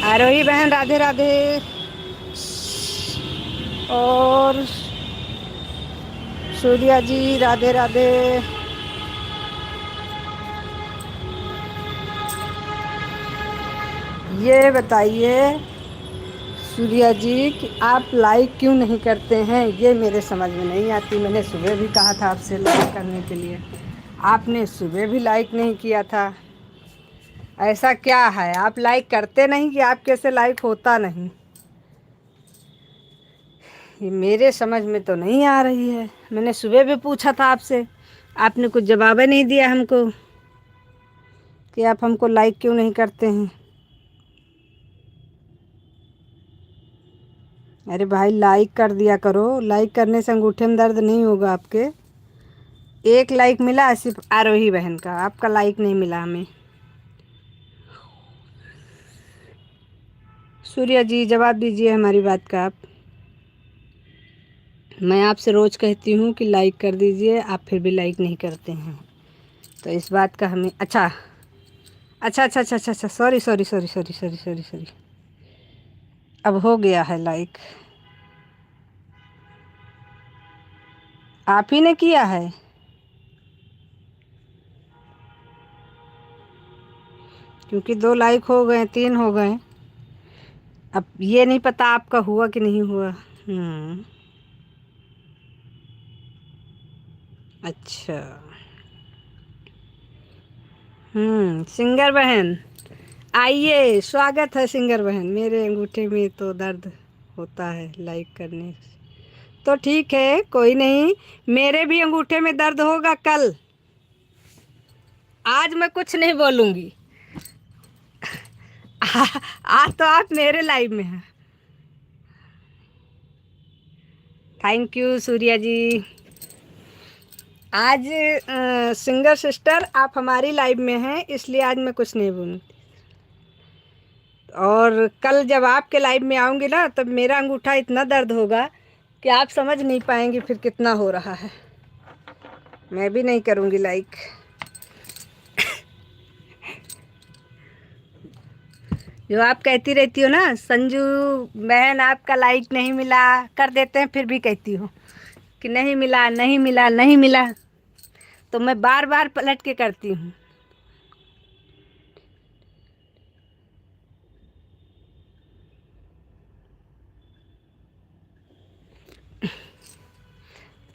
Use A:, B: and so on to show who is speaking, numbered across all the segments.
A: आरोही बहन राधे राधे। और सूर्या जी राधे राधे। ये बताइए सूर्या जी कि आप लाइक क्यों नहीं करते हैं, ये मेरे समझ में नहीं आती। मैंने सुबह भी कहा था आपसे लाइक करने के लिए, आपने सुबह भी लाइक नहीं किया था। ऐसा क्या है, आप लाइक करते नहीं कि आपके से लाइक होता नहीं? ये मेरे समझ में तो नहीं आ रही है। मैंने सुबह भी पूछा था आपसे, आपने कुछ जवाब ही नहीं दिया हमको कि आप हमको लाइक क्यों नहीं करते हैं। अरे भाई लाइक कर दिया करो, लाइक करने से अंगूठे में दर्द नहीं होगा आपके। एक लाइक मिला है सिर्फ आरोही बहन का, आपका लाइक नहीं मिला हमें। सूर्या जी जवाब दीजिए हमारी बात का आप। मैं आपसे रोज़ कहती हूँ कि लाइक कर दीजिए, आप फिर भी लाइक नहीं करते हैं। तो इस बात का हमें अच्छा अच्छा अच्छा अच्छा अच्छा अच्छा, sorry sorry sorry sorry sorry sorry sorry. अब हो गया है लाइक, आप ही ने किया है। क्योंकि 2 लाइक हो गए, 3 हो गए। अब ये नहीं पता आपका हुआ कि नहीं हुआ। अच्छा। सिंगर बहन आइए, स्वागत है सिंगर बहन। मेरे अंगूठे में तो दर्द होता है लाइक करने से। तो ठीक है, कोई नहीं। मेरे भी अंगूठे में दर्द होगा कल। आज मैं कुछ नहीं बोलूँगी। आज तो आप मेरे लाइव में हैं। थैंक यू सूर्या जी। आज सिंगर सिस्टर आप हमारी लाइव में हैं, इसलिए आज मैं कुछ नहीं बोलूँगी। और कल जब आपके लाइव में आऊँगी ना, तब मेरा अंगूठा इतना दर्द होगा कि आप समझ नहीं पाएंगे फिर कितना हो रहा है। मैं भी नहीं करूँगी लाइक। जो आप कहती रहती हो ना संजू बहन आपका लाइक नहीं मिला, कर देते हैं फिर भी कहती हो कि नहीं मिला नहीं मिला नहीं मिला। तो मैं बार बार पलट के करती हूँ।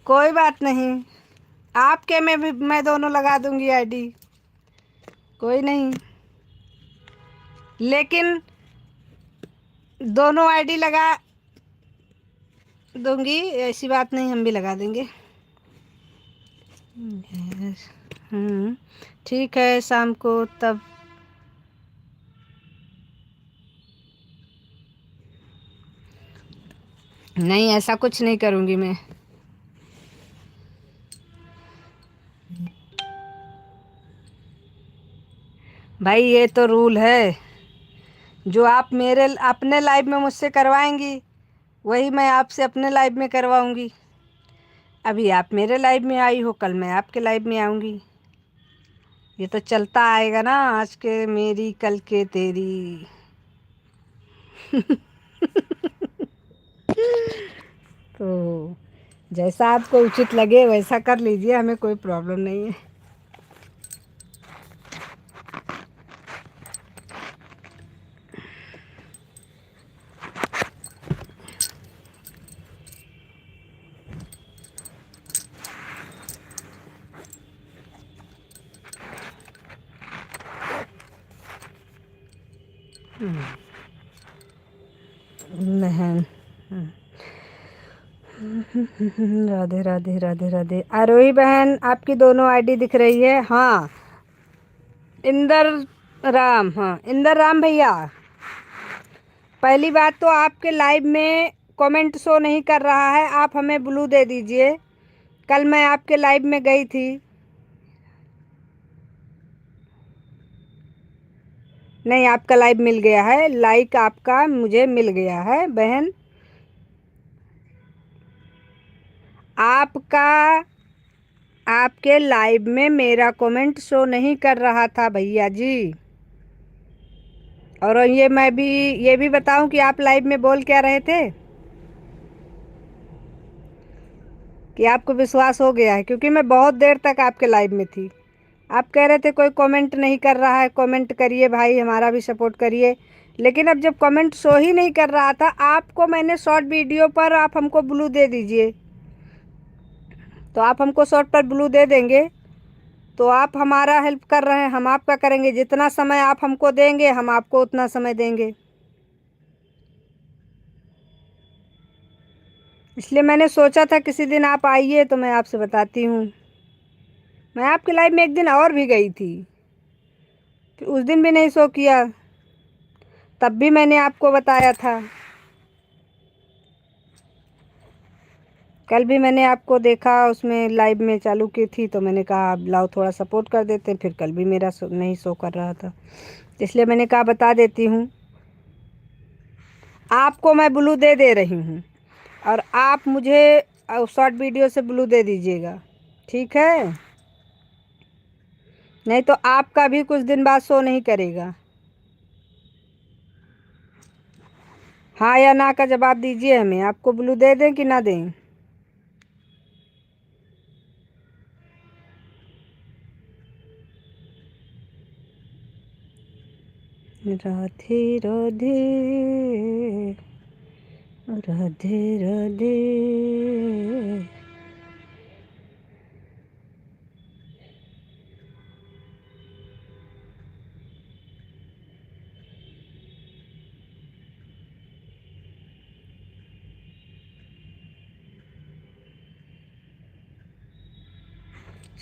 A: कोई बात नहीं, आपके में भी मैं दोनों लगा दूंगी आईडी, कोई नहीं। लेकिन दोनों आईडी लगा दूंगी ऐसी बात नहीं, हम भी लगा देंगे। हम्म ठीक है, शाम को तब। नहीं ऐसा कुछ नहीं करूँगी मैं। भाई ये तो रूल है, जो आप मेरे अपने लाइव में मुझसे करवाएंगी वही मैं आपसे अपने लाइव में करवाऊंगी। अभी आप मेरे लाइव में आई हो, कल मैं आपके लाइव में आऊँगी। ये तो चलता आएगा ना, आज के मेरी कल के तेरी। तो जैसा आपको उचित लगे वैसा कर लीजिए, हमें कोई प्रॉब्लम नहीं है। नहीं। राधे राधे राधे राधे। आरोही बहन आपकी दोनों आईडी दिख रही है। हाँ इंदर राम, हाँ इंदर राम भैया, पहली बात तो आपके लाइव में कमेंट शो नहीं कर रहा है, आप हमें ब्लू दे दीजिए। कल मैं आपके लाइव में गई थी। नहीं आपका लाइव मिल गया है, लाइक आपका मुझे मिल गया है बहन। आपका आपके लाइव में मेरा कमेंट शो नहीं कर रहा था भैया जी। और ये भी बताऊं कि आप लाइव में बोल क्या रहे थे, कि आपको विश्वास हो गया है? क्योंकि मैं बहुत देर तक आपके लाइव में थी। आप कह रहे थे कोई कमेंट नहीं कर रहा है, कमेंट करिए भाई, हमारा भी सपोर्ट करिए। लेकिन अब जब कमेंट शो ही नहीं कर रहा था, आपको मैंने शॉर्ट वीडियो पर आप हमको ब्लू दे दीजिए, तो आप हमको शॉर्ट पर ब्लू दे देंगे तो आप हमारा हेल्प कर रहे हैं, हम आपका करेंगे। जितना समय आप हमको देंगे हम आपको उतना समय देंगे। इसलिए मैंने सोचा था किसी दिन आप आइए तो मैं आपसे बताती हूँ। मैं आपके लाइव में एक दिन और भी गई थी, कि उस दिन भी नहीं शो किया, तब भी मैंने आपको बताया था। कल भी मैंने आपको देखा उसमें लाइव में चालू की थी, तो मैंने कहा आप लाओ थोड़ा सपोर्ट कर देते हैं। फिर कल भी मेरा नहीं शो कर रहा था, इसलिए मैंने कहा बता देती हूँ। आपको मैं ब्लू दे रही हूँ, और आप मुझे शॉर्ट वीडियो से ब्लू दे दीजिएगा, ठीक है? नहीं तो आपका भी कुछ दिन बाद शो नहीं करेगा। हाँ या ना का जवाब दीजिए हमें, आपको ब्लू दे दें कि ना दें? राधे राधे राधे राधे।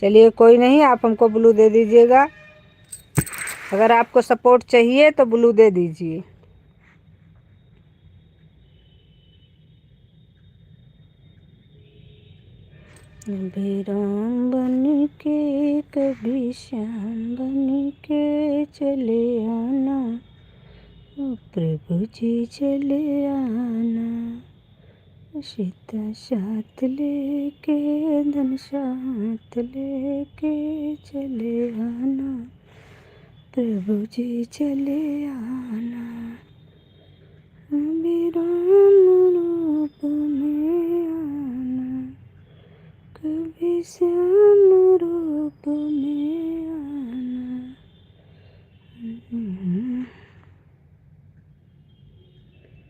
A: चलिए कोई नहीं, आप हमको ब्लू दे दीजिएगा। अगर आपको सपोर्ट चाहिए तो ब्लू दे दीजिए। कभी राम बन के कभी श्याम बन के चले आना, ओ प्रभु जी चले आना। सीता साथ लेके धन साथ लेके चले आना, प्रभु जी चले आना। कभी राम रूप में आना, कभी श्याम रूप में आना।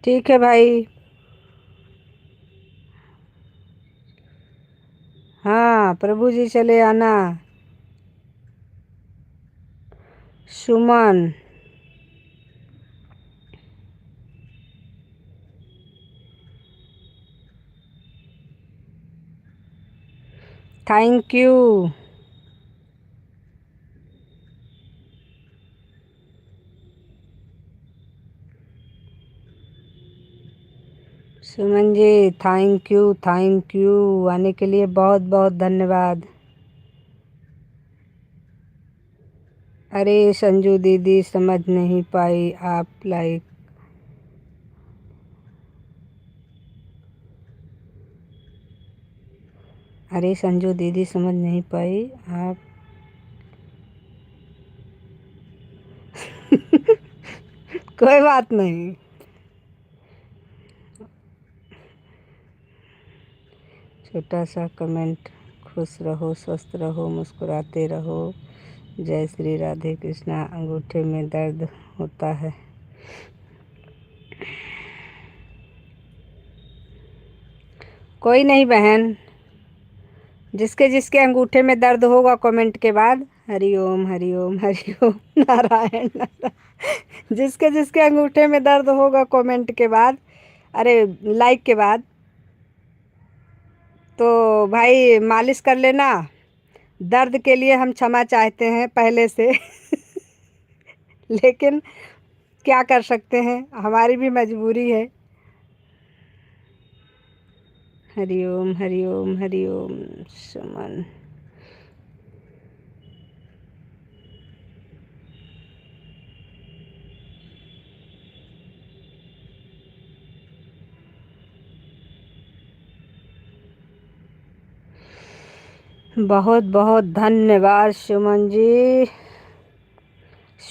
A: ठीक है भाई। हाँ प्रभु जी चले आना। Suman, thank you. Suman ji thank you आने के लिए बहुत बहुत धन्यवाद। अरे संजू दीदी समझ नहीं पाई आप लाइक। अरे संजू दीदी समझ नहीं पाई आप। कोई बात नहीं। छोटा सा कमेंट, खुश रहो स्वस्थ रहो मुस्कुराते रहो, जय श्री राधे कृष्णा। अंगूठे में दर्द होता है। कोई नहीं बहन, जिसके जिसके अंगूठे में दर्द होगा कमेंट के बाद हरिओम हरिओम हरिओम नारायण नारायण। जिसके जिसके अंगूठे में दर्द होगा कमेंट के बाद, अरे लाइक के बाद, तो भाई मालिश कर लेना। दर्द के लिए हम क्षमा चाहते हैं पहले से। लेकिन क्या कर सकते हैं, हमारी भी मजबूरी है। हरिओम हरिओम हरिओम। सुमन, बहुत बहुत धन्यवाद सुमन जी।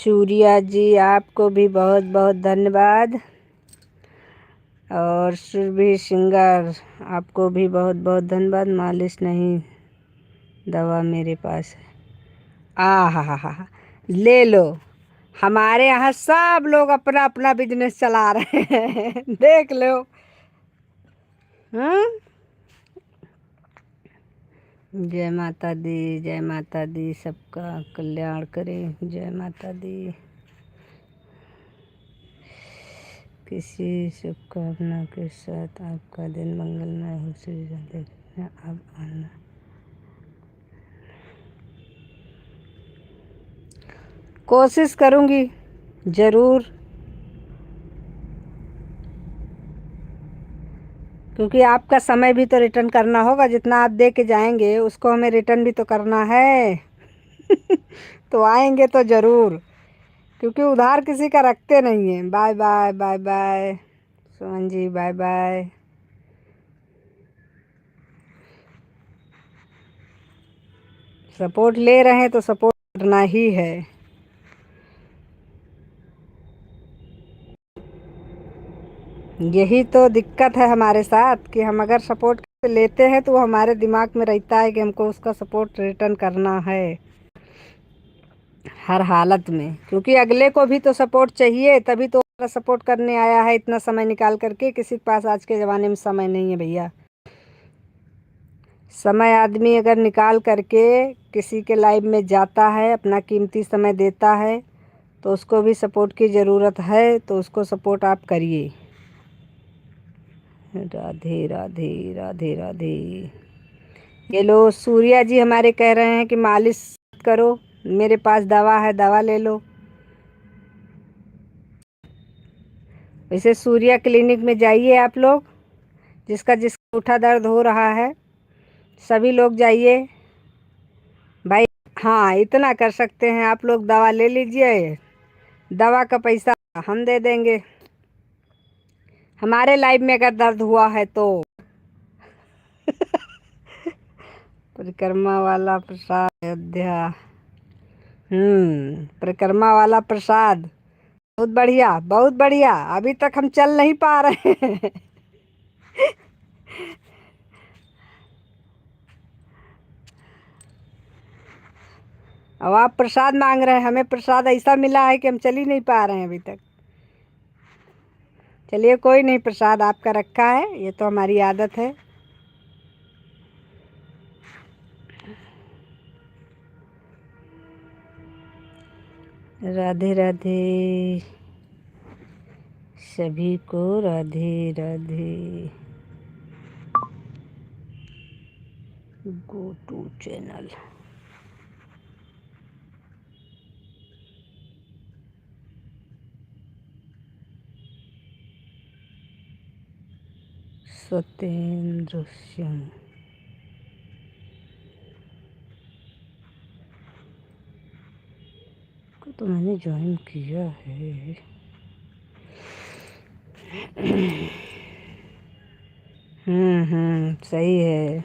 A: सूर्या जी आपको भी बहुत बहुत धन्यवाद। और सुरभि सिंगर आपको भी बहुत बहुत धन्यवाद। मालिश नहीं, दवा मेरे पास है। आ हा, ले लो। हमारे यहाँ सब लोग अपना अपना बिजनेस चला रहे हैं देख लो। हम्म। जय माता दी, जय माता दी, सबका कल्याण करे। जय माता दी। किसी शुभकामना के साथ आपका दिन मंगलमय हो। श्री राधे कृष्ण। अब आना। कोशिश करूँगी ज़रूर, क्योंकि आपका समय भी तो रिटर्न करना होगा। जितना आप दे के जाएंगे उसको हमें रिटर्न भी तो करना है तो आएंगे तो ज़रूर, क्योंकि उधार किसी का रखते नहीं हैं। Bye bye, bye bye Sohan ji, bye bye. Support ले रहे हैं तो सपोर्ट करना ही है। यही तो दिक्कत है हमारे साथ कि हम अगर सपोर्ट लेते हैं तो वो हमारे दिमाग में रहता है कि हमको उसका सपोर्ट रिटर्न करना है हर हालत में, क्योंकि अगले को भी तो सपोर्ट चाहिए, तभी तो सपोर्ट करने आया है इतना समय निकाल करके। किसी के पास आज के ज़माने में समय नहीं है भैया। समय आदमी अगर निकाल करके किसी के लाइफ में जाता है, अपना कीमती समय देता है, तो उसको भी सपोर्ट की ज़रूरत है। तो उसको सपोर्ट आप करिए। राधे राधे, राधे राधे। ये लो, सूर्या जी हमारे कह रहे हैं कि मालिश करो, मेरे पास दवा है, दवा ले लो। वैसे सूर्या क्लिनिक में जाइए आप लोग, जिसका उठा दर्द हो रहा है सभी लोग जाइए भाई। हाँ, इतना कर सकते हैं आप लोग, दवा ले लीजिए। दवा का पैसा हम दे देंगे। हमारे लाइफ में अगर दर्द हुआ है तो परिक्रमा वाला प्रसाद अयोध्या। परिक्रमा वाला प्रसाद बहुत बढ़िया, बहुत बढ़िया। अभी तक हम चल नहीं पा रहे हैं अब आप प्रसाद मांग रहे हैं, हमें प्रसाद ऐसा मिला है कि हम चल ही नहीं पा रहे हैं अभी तक। चलिए कोई नहीं, प्रसाद आपका रखा है, ये तो हमारी आदत है। राधे राधे सभी को, Radhe Radhe. Go to channel. Satyendra Singh को तो मैंने ज्वाइन किया है। सही है।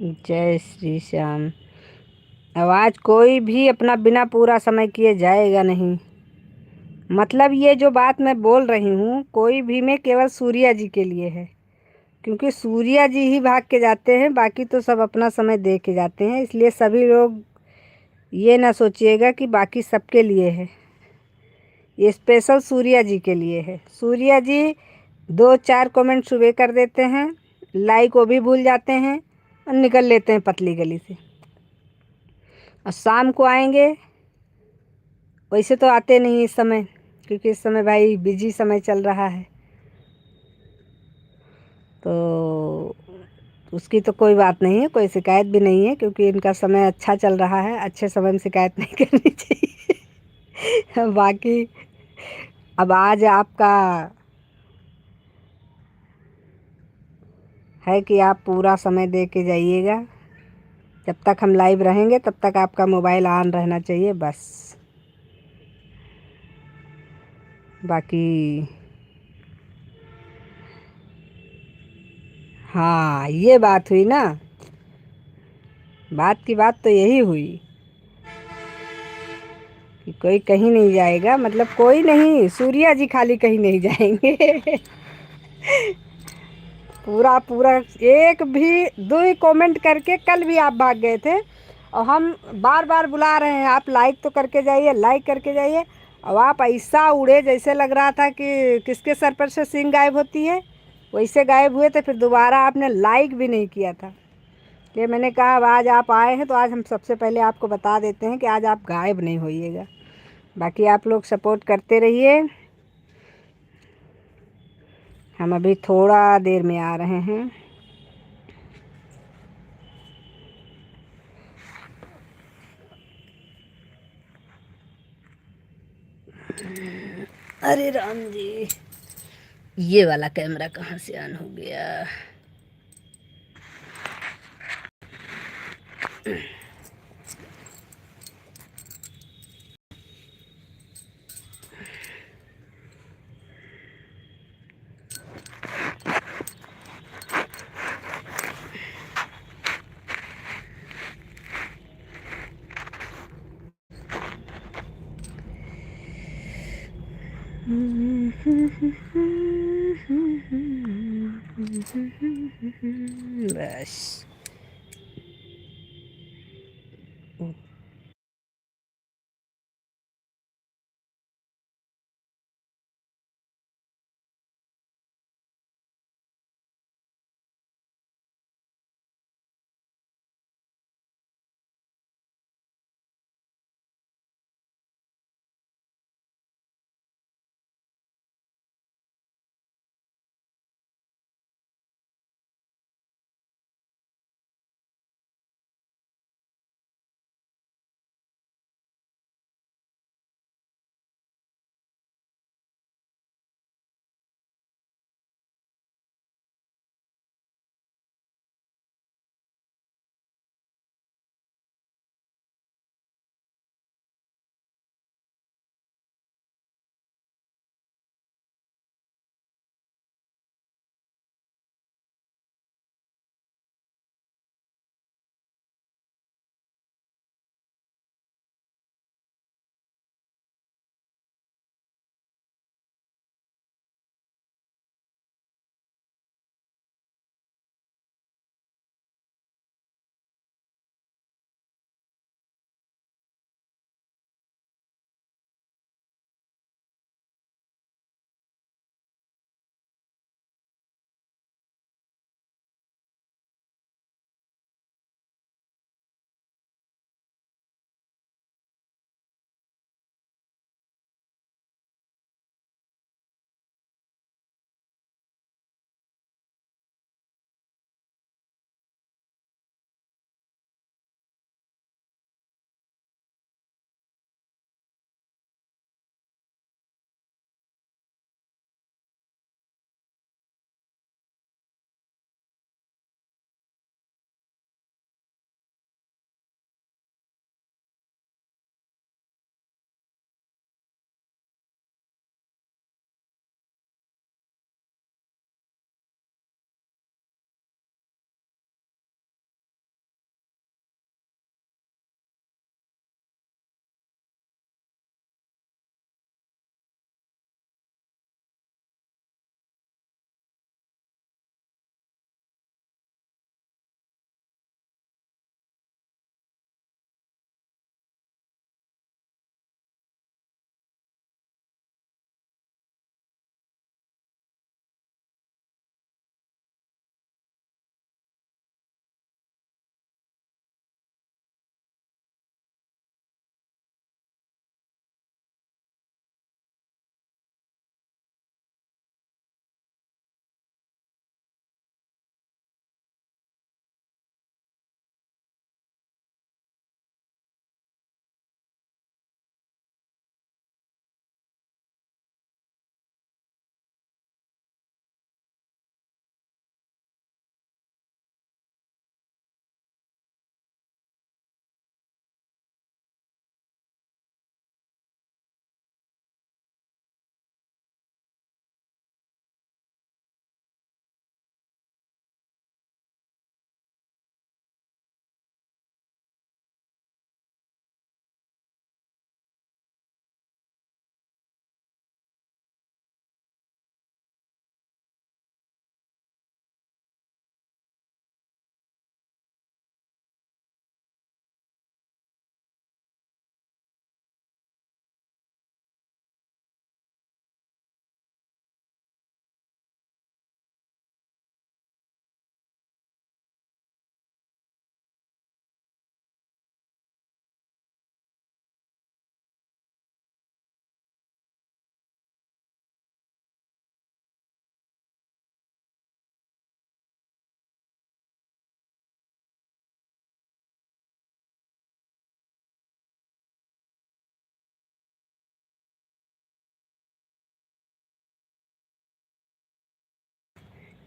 A: जय श्री श्याम। अब आज कोई भी अपना बिना पूरा समय किए जाएगा नहीं। मतलब ये जो बात मैं बोल रही हूँ, कोई भी में केवल सूर्या जी के लिए है, क्योंकि सूर्या जी ही भाग के जाते हैं, बाकी तो सब अपना समय दे के जाते हैं। इसलिए सभी लोग ये ना सोचिएगा कि बाकी सबके लिए है, ये स्पेशल सूर्या जी के लिए है। सूर्या जी 2-4 कमेंट सुबह कर देते हैं, लाइक वो भी भूल जाते हैं और निकल लेते हैं पतली गली से। और शाम को आएंगे, वैसे तो आते नहीं इस समय, क्योंकि इस समय भाई बिजी समय चल रहा है। तो उसकी तो कोई बात नहीं है, कोई शिकायत भी नहीं है, क्योंकि इनका समय अच्छा चल रहा है। अच्छे समय में शिकायत नहीं करनी चाहिए बाकी अब आज आपका है कि आप पूरा समय दे के जाइएगा। जब तक हम लाइव रहेंगे तब तक आपका मोबाइल ऑन रहना चाहिए बस। बाकी हाँ, ये बात हुई ना। बात की बात तो यही हुई कि कोई कहीं नहीं जाएगा, मतलब कोई नहीं, सूर्या जी खाली कहीं नहीं जाएंगे। पूरा पूरा एक भी दो ही कमेंट करके कल भी आप भाग गए थे, और हम बार बार बुला रहे हैं, आप लाइक तो करके जाइए, लाइक करके जाइए। अब आप ऐसा उड़े जैसे लग रहा था कि किसके सर पर से सींग गायब होती है, वैसे गायब हुए थे। फिर दोबारा आपने लाइक भी नहीं किया था। ये मैंने कहा अब आज आप आए हैं तो आज हम सबसे पहले आपको बता देते हैं कि आज आप गायब नहीं होइएगा। बाकी आप लोग सपोर्ट करते रहिए। हम अभी थोड़ा देर में आ रहे हैं। अरे राम जी, ये वाला कैमरा कहाँ से ऑन हो गया। बस।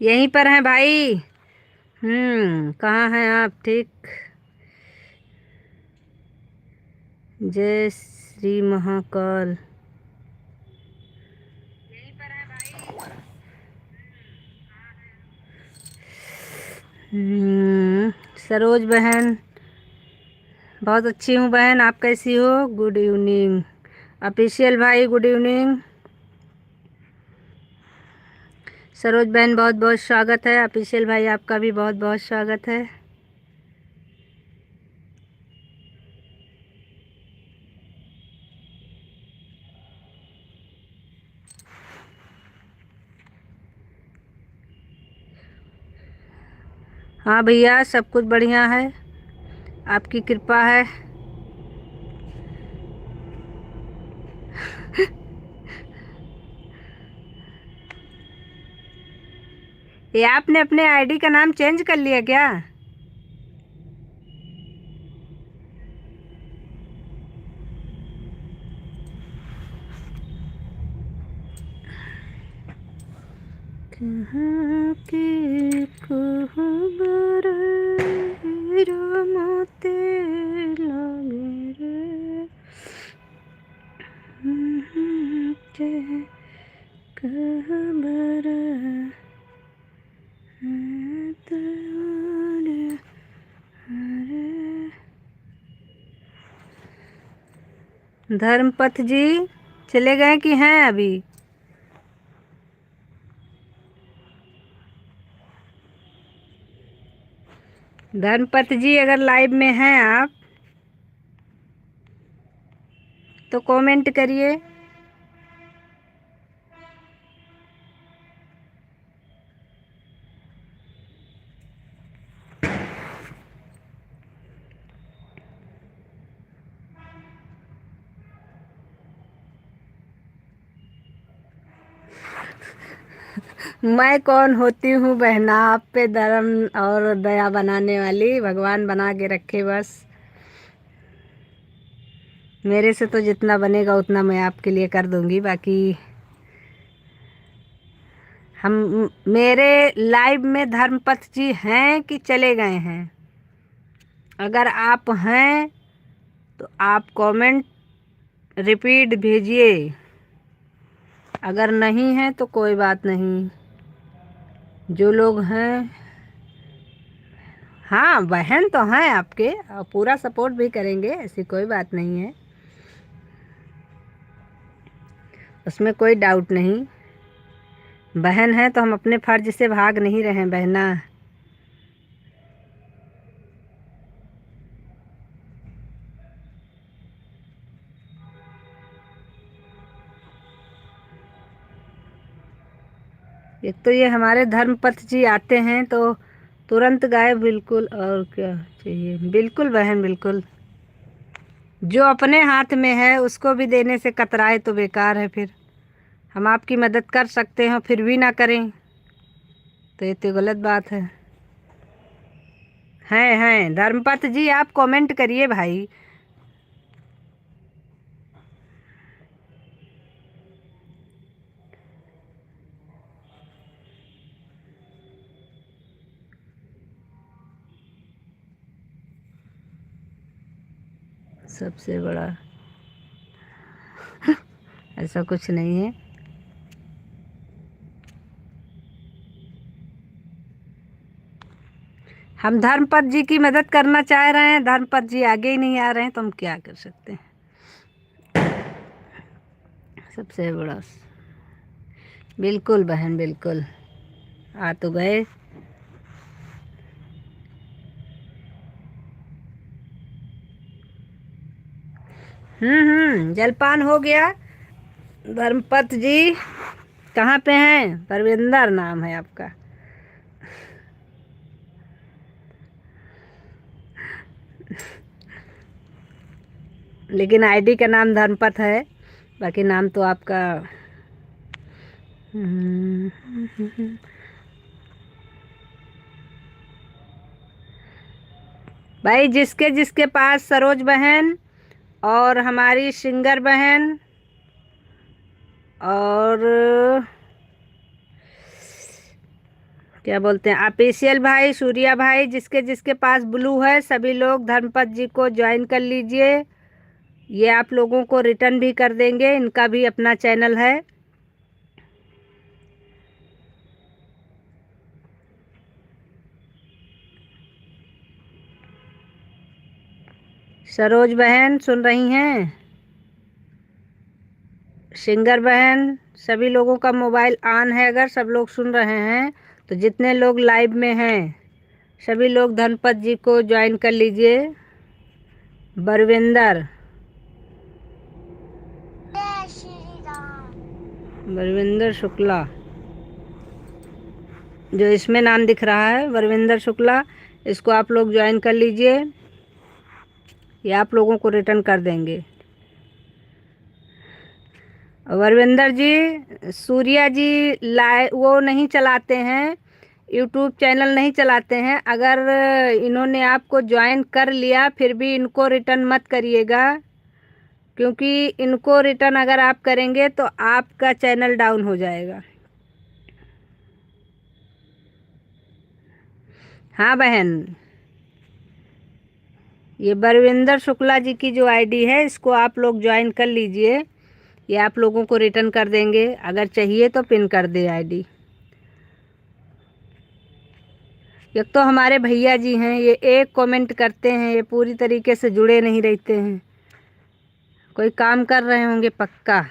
A: यहीं पर हैं भाई। कहाँ हैं आप? ठीक। जय श्री महाकाल। सरोज बहन, बहुत अच्छी हूँ बहन, आप कैसी हो? Good evening. ऑफिशियल भाई गुड इवनिंग। सरोज बहन बहुत बहुत स्वागत है। ऑफिशियल भाई आपका भी बहुत बहुत स्वागत है। हाँ भैया, सब कुछ बढ़िया है, आपकी कृपा है। ये आपने अपने आईडी का नाम चेंज कर लिया क्या? कहाँ की खबर रामते लगे रे, के खबर धर्मपथ जी चले गए कि हैं अभी? धर्मपथ जी अगर लाइव में हैं आप तो कमेंट करिए। मैं कौन होती हूँ बहना आप पे धर्म और दया बनाने वाली? भगवान बना के रखे बस। मेरे से तो जितना बनेगा उतना मैं आपके लिए कर दूंगी। बाकी हम मेरे लाइव में धर्मपथ जी हैं कि चले गए हैं? अगर आप हैं तो आप कमेंट रिपीट भेजिए, अगर नहीं है तो कोई बात नहीं। जो लोग हैं, हाँ बहन तो हैं आपके, और पूरा सपोर्ट भी करेंगे, ऐसी कोई बात नहीं है, उसमें कोई डाउट नहीं। बहन है तो हम अपने फर्ज से भाग नहीं रहे बहना। एक तो ये हमारे धर्मपथ जी आते हैं तो तुरंत गायब, बिल्कुल। और क्या चाहिए? बिल्कुल बहन बिल्कुल। जो अपने हाथ में है उसको भी देने से कतराए तो बेकार है। फिर हम आपकी मदद कर सकते हैं फिर भी ना करें तो ये तो गलत बात है। हैं धर्मपथ जी, आप कमेंट करिए भाई। सबसे बड़ा ऐसा कुछ नहीं है। हम धर्मपथ जी की मदद करना चाह रहे हैं, धर्मपथ जी आगे ही नहीं आ रहे हैं तो हम क्या कर सकते हैं। सबसे बड़ा बिल्कुल बहन बिल्कुल। आ तो गए। जलपान हो गया। धर्मपथ जी कहाँ पे हैं? परविंदर नाम है आपका। लेकिन आईडी का नाम धर्मपथ है, बाकी नाम तो आपका भाई जिसके जिसके पास सरोज बहन और हमारी सिंगर बहन और क्या बोलते हैं, ऑफिशियल भाई, सूर्या भाई, जिसके जिसके पास ब्लू है सभी लोग धर्मपत जी को ज्वाइन कर लीजिए। ये आप लोगों को रिटर्न भी कर देंगे, इनका भी अपना चैनल है। सरोज बहन सुन रही हैं? सिंगर बहन, सभी लोगों का मोबाइल ऑन है, अगर सब लोग सुन रहे हैं तो जितने लोग लाइव में हैं सभी लोग धनपत जी को ज्वाइन कर लीजिए। बरविंदर, बरविंदर शुक्ला, जो इसमें नाम दिख रहा है बरविंदर शुक्ला, इसको आप लोग ज्वाइन कर लीजिए। ये आप लोगों को रिटर्न कर देंगे। वरविंदर जी, सूर्या जी लाइव वो नहीं चलाते हैं, यूट्यूब चैनल नहीं चलाते हैं। अगर इन्होंने आपको ज्वाइन कर लिया फिर भी इनको रिटर्न मत करिएगा, क्योंकि इनको रिटर्न अगर आप करेंगे तो आपका चैनल डाउन हो जाएगा। हाँ बहन, ये बरविंदर शुक्ला जी की जो आईडी है इसको आप लोग ज्वाइन कर लीजिए। ये आप लोगों को रिटर्न कर देंगे, अगर चाहिए तो पिन कर दे आईडी। एक तो हमारे भैया जी हैं, ये एक कमेंट करते हैं, ये पूरी तरीके से जुड़े नहीं रहते हैं। कोई काम कर रहे होंगे पक्का।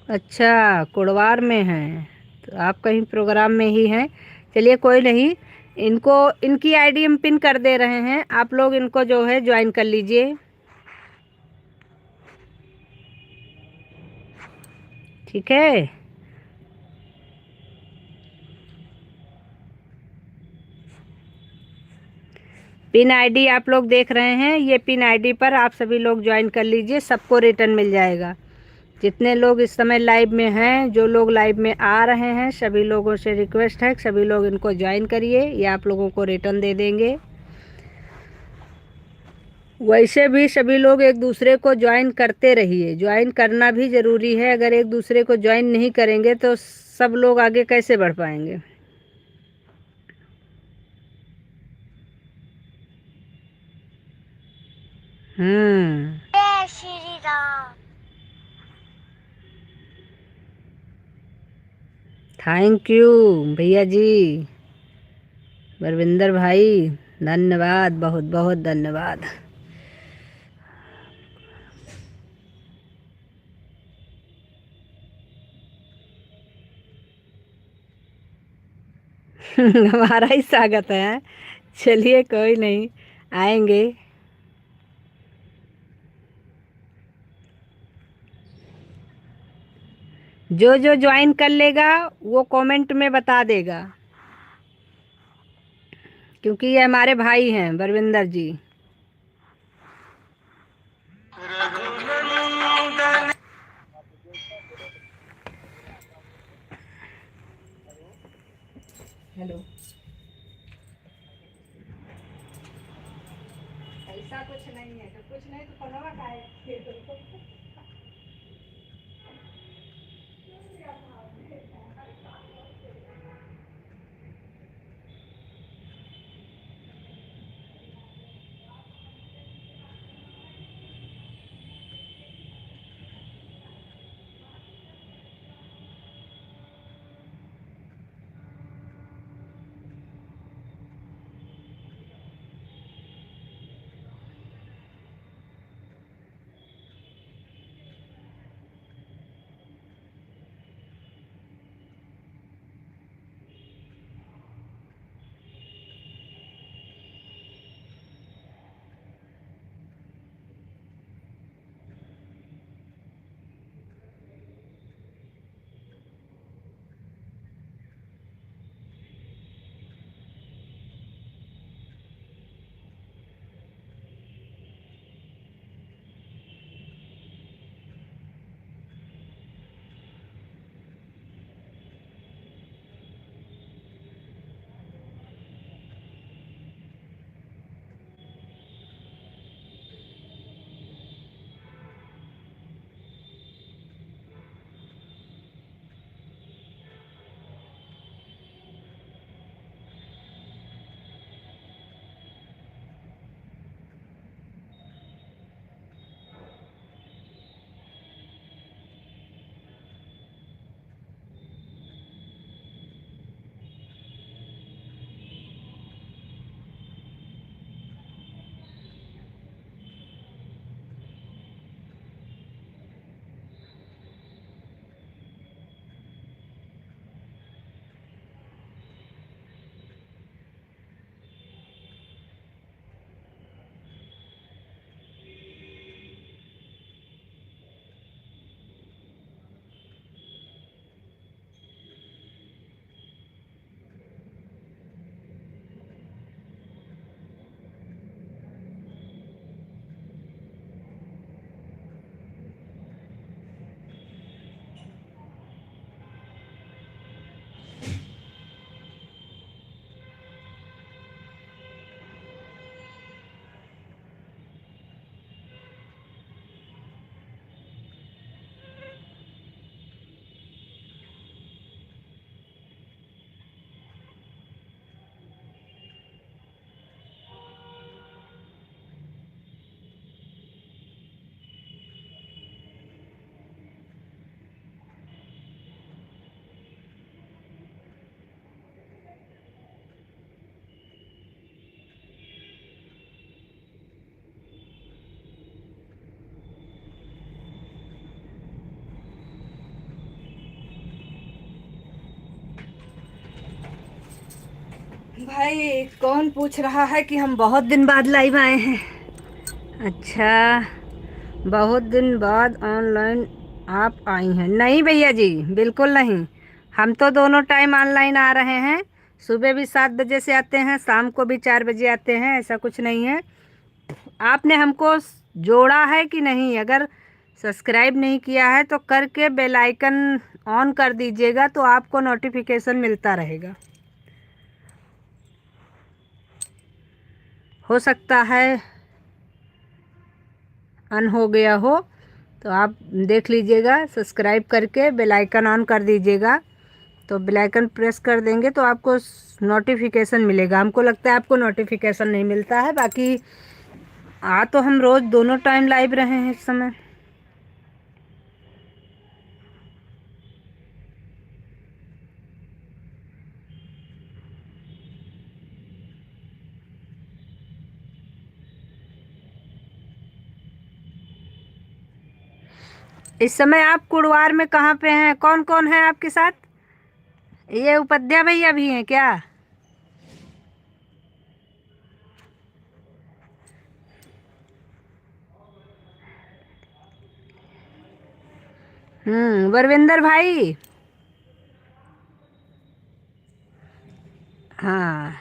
A: अच्छा, कुड़वार में हैं तो आप कहीं प्रोग्राम में ही हैं। चलिए कोई नहीं, इनको इनकी आईडी हम पिन कर दे रहे हैं, आप लोग इनको जो है ज्वाइन कर लीजिए। ठीक है। पिन आईडी आप लोग देख रहे हैं, ये पिन आईडी पर आप सभी लोग ज्वाइन कर लीजिए, सबको रिटर्न मिल जाएगा। जितने लोग इस समय लाइव में हैं, जो लोग लाइव में आ रहे हैं, सभी लोगों से रिक्वेस्ट है सभी लोग इनको ज्वाइन करिए, ये आप लोगों को रिटर्न दे देंगे। वैसे भी सभी लोग एक दूसरे को ज्वाइन करते रहिए, ज्वाइन करना भी ज़रूरी है। अगर एक दूसरे को ज्वाइन नहीं करेंगे तो सब लोग आगे कैसे बढ़ पाएंगे। जय श्री राम। थैंक यू भैया जी, बरविंदर भाई, धन्यवाद, बहुत बहुत धन्यवाद। हमारा ही स्वागत है। चलिए कोई नहीं, आएंगे। जो जो ज्वाइन कर लेगा वो कमेंट में बता देगा, क्योंकि ये हमारे भाई हैं बरविंदर जी। हेलो, ऐसा कुछ नहीं है, तो कुछ नहीं तो फोनवा का है। भाई कौन पूछ रहा है कि हम बहुत दिन बाद लाइव आए हैं? अच्छा, बहुत दिन बाद ऑनलाइन आप आई हैं? नहीं भैया जी, बिल्कुल नहीं। हम तो दोनों टाइम ऑनलाइन आ रहे हैं। सुबह भी 7 बजे से आते हैं, शाम को भी 4 बजे आते हैं, ऐसा कुछ नहीं है। आपने हमको जोड़ा है कि नहीं? अगर सब्सक्राइब नहीं किया है तो करके बेल आइकन ऑन कर दीजिएगा, तो आपको नोटिफिकेशन मिलता रहेगा। हो सकता है ऑन हो गया हो, तो आप देख लीजिएगा। सब्सक्राइब करके बेल आइकन ऑन कर दीजिएगा, तो बेल आइकन प्रेस कर देंगे तो आपको नोटिफिकेशन मिलेगा। हमको लगता है आपको नोटिफिकेशन नहीं मिलता है, बाकी तो हम रोज़ दोनों टाइम लाइव रहे हैं इस समय। इस समय आप कुड़वार में कहाँ पे हैं? कौन कौन है आपके साथ? ये उपाध्याय भैया भी हैं क्या? बरविंदर भाई। हाँ,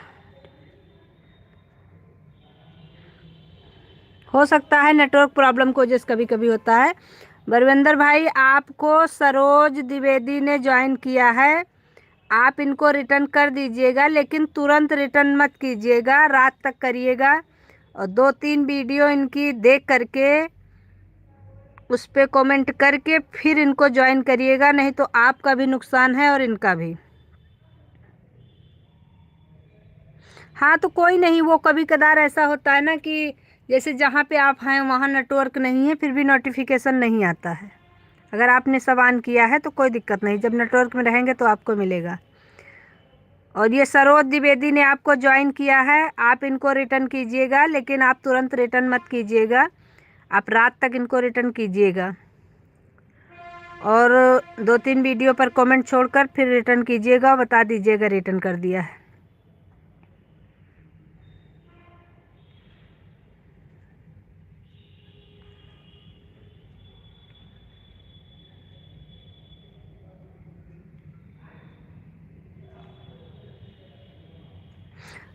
A: हो सकता है नेटवर्क प्रॉब्लम को, जिस कभी कभी होता है। बरविंदर भाई, आपको सरोज द्विवेदी ने ज्वाइन किया है। आप इनको रिटर्न कर दीजिएगा, लेकिन तुरंत रिटर्न मत कीजिएगा, रात तक करिएगा और 2-3 वीडियो इनकी देख करके उस पर कमेंट करके फिर इनको ज्वाइन करिएगा, नहीं तो आपका भी नुकसान है और इनका भी। हाँ तो कोई नहीं, वो कभी कदार ऐसा होता है ना कि जैसे जहाँ पे आप हैं वहाँ नेटवर्क नहीं है, फिर भी नोटिफिकेशन नहीं आता है। अगर आपने सब ऑन किया है तो कोई दिक्कत नहीं, जब नेटवर्क में रहेंगे तो आपको मिलेगा। और ये सरोज द्विवेदी ने आपको ज्वाइन किया है, आप इनको रिटर्न कीजिएगा, लेकिन आप तुरंत रिटर्न मत कीजिएगा, आप रात तक इनको रिटर्न कीजिएगा और 2-3 वीडियो पर कमेंट छोड़कर फिर रिटर्न कीजिएगा, बता दीजिएगा रिटर्न कर दिया है।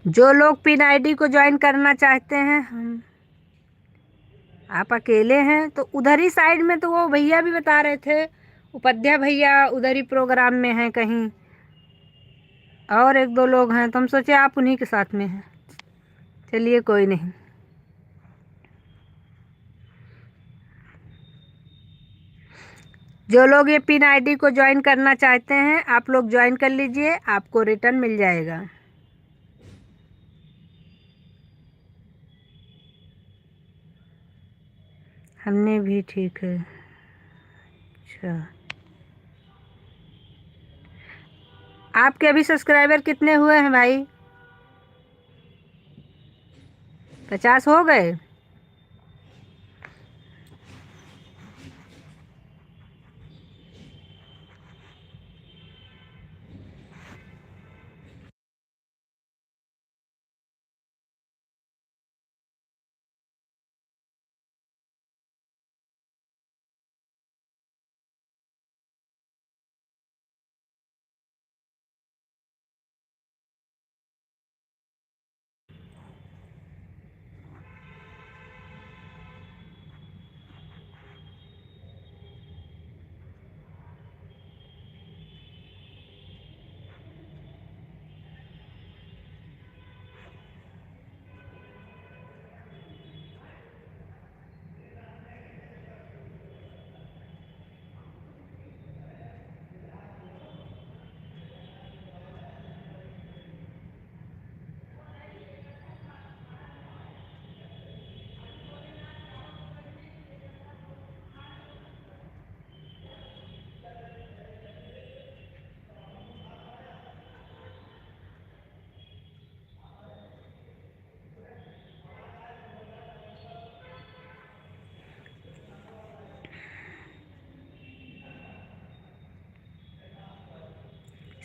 A: जो लोग पिन आईडी को ज्वाइन करना चाहते हैं, हम आप अकेले हैं तो उधर ही साइड में, तो वो भैया भी बता रहे थे, उपाध्याय भैया उधर ही प्रोग्राम में हैं कहीं, और 1-2 लोग हैं, तो हम सोचे आप उन्हीं के साथ में हैं। चलिए कोई नहीं। जो लोग ये पिन आईडी को ज्वाइन करना चाहते हैं, आप लोग ज्वाइन कर लीजिए, आपको रिटर्न मिल जाएगा। हमने भी, ठीक है। अच्छा, आपके अभी सब्सक्राइबर कितने हुए हैं भाई? 50 हो गए?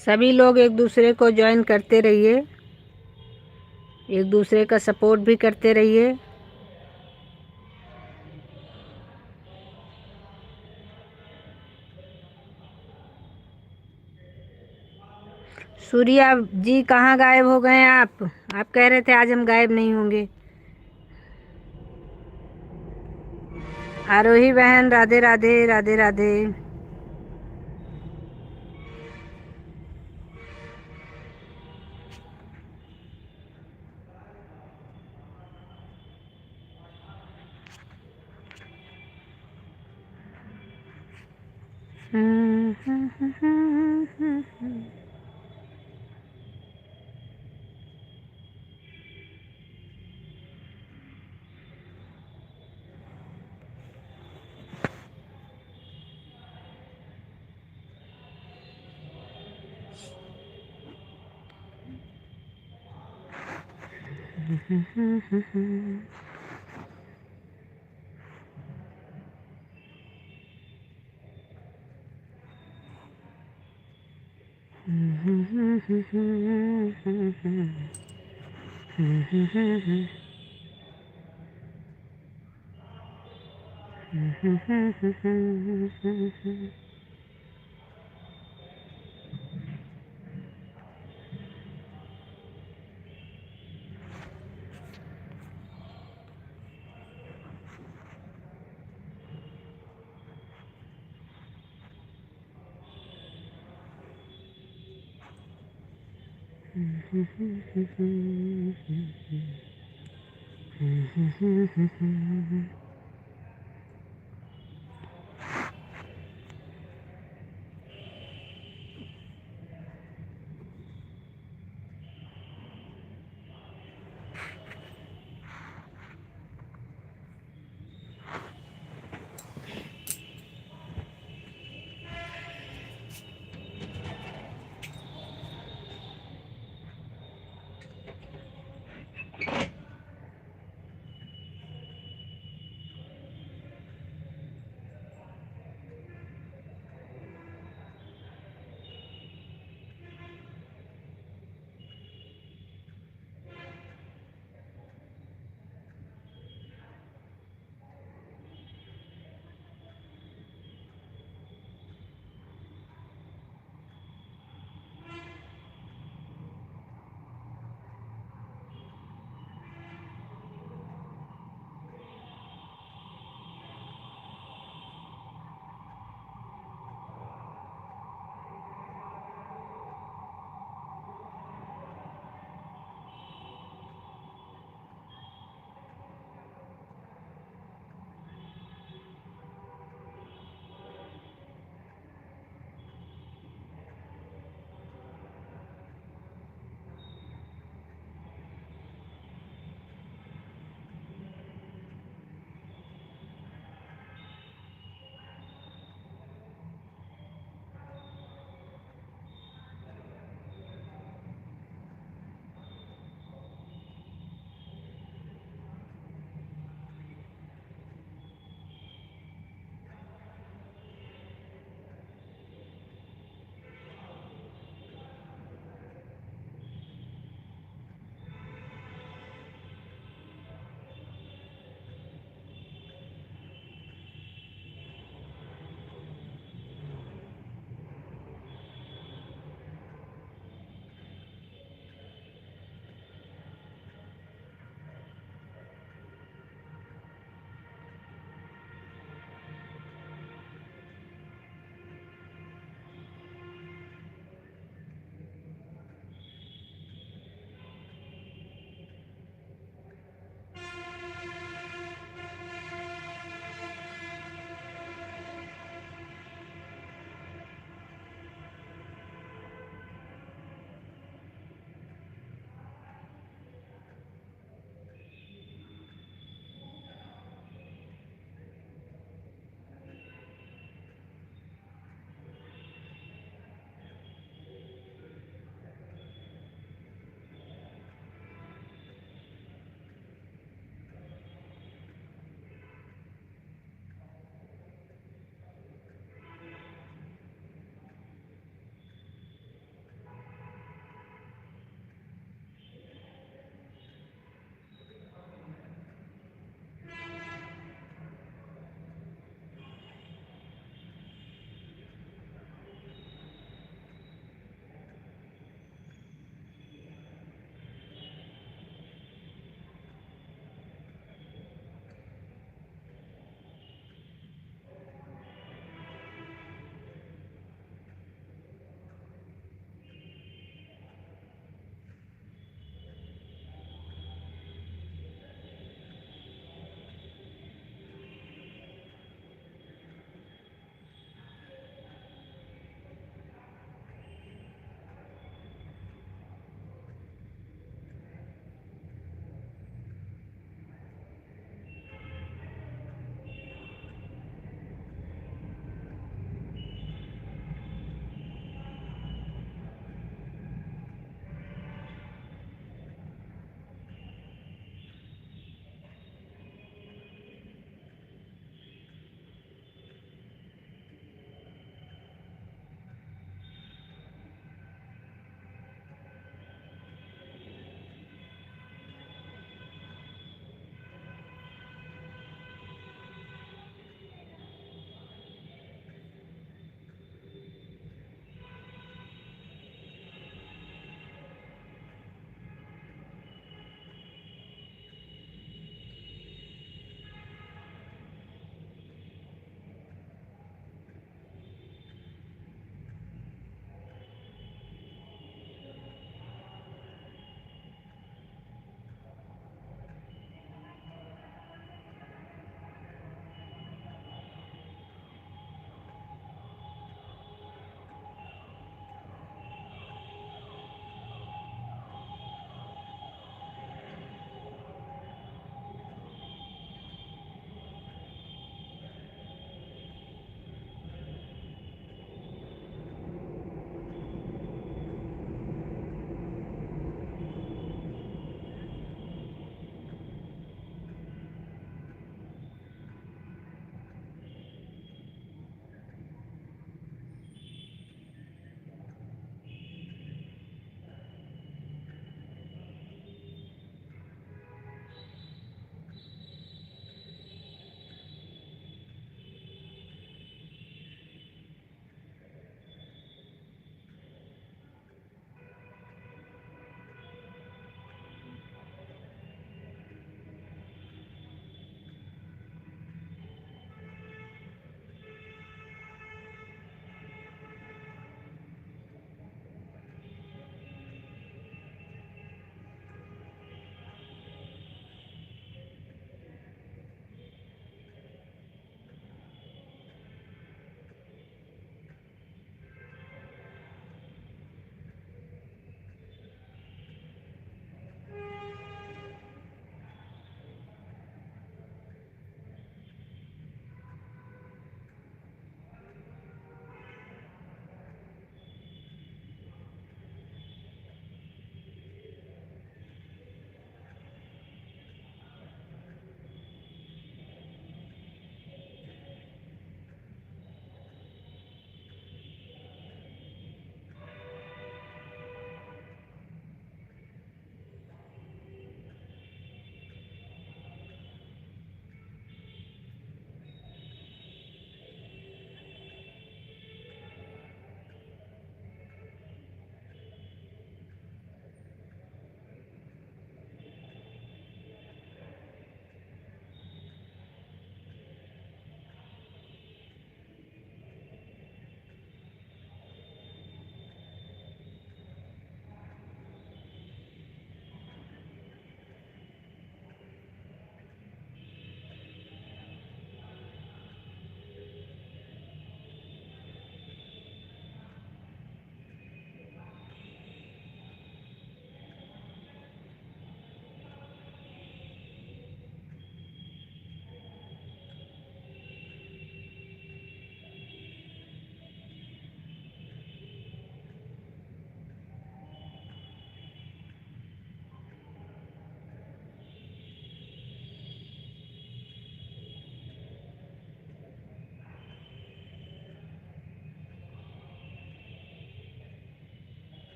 A: सभी लोग एक दूसरे को ज्वाइन करते रहिए। एक दूसरे का सपोर्ट भी करते रहिए। सूर्या जी कहाँ गायब हो गए हैं आप कह रहे थे आज हम गायब नहीं होंगे। आरोही बहन राधे राधे राधे राधे।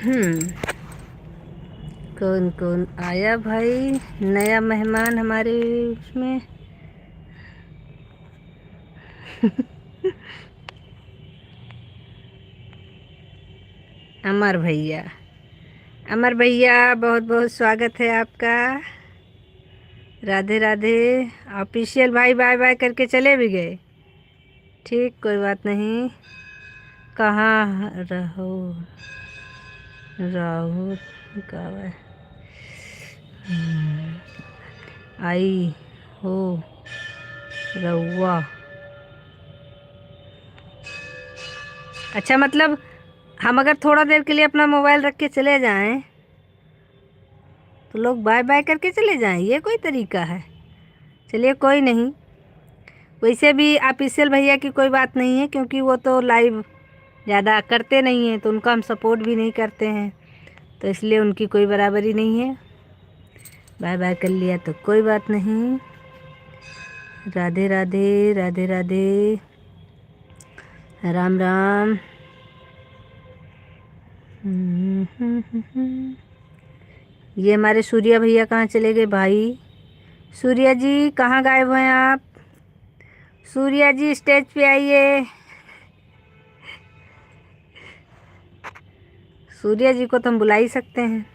A: कौन कौन आया भाई नया मेहमान हमारे उसमें? अमर भैया, अमर भैया बहुत बहुत स्वागत है आपका। राधे राधे। ऑफिशियल भाई बाय बाय करके चले भी गए। ठीक, कोई बात नहीं। कहाँ रहो राहु का आई हो रउआ? अच्छा, मतलब हम अगर थोड़ा देर के लिए अपना मोबाइल रख के चले जाएं तो लोग बाय बाय करके चले जाएं, ये कोई तरीका है? चलिए कोई नहीं। वैसे भी ऑफिशियल भैया की कोई बात नहीं है, क्योंकि वो तो लाइव ज़्यादा करते नहीं हैं, तो उनका हम सपोर्ट भी नहीं करते हैं, तो इसलिए उनकी कोई बराबरी नहीं है। बाय बाय कर लिया तो कोई बात नहीं। राधे राधे, राधे राधे, राम राम। ये हमारे सूर्या भैया कहाँ चले गए भाई? सूर्या जी कहाँ गायब हैं आप? सूर्या जी स्टेज पे आइए। सूर्या जी को तो हम बुला ही सकते हैं।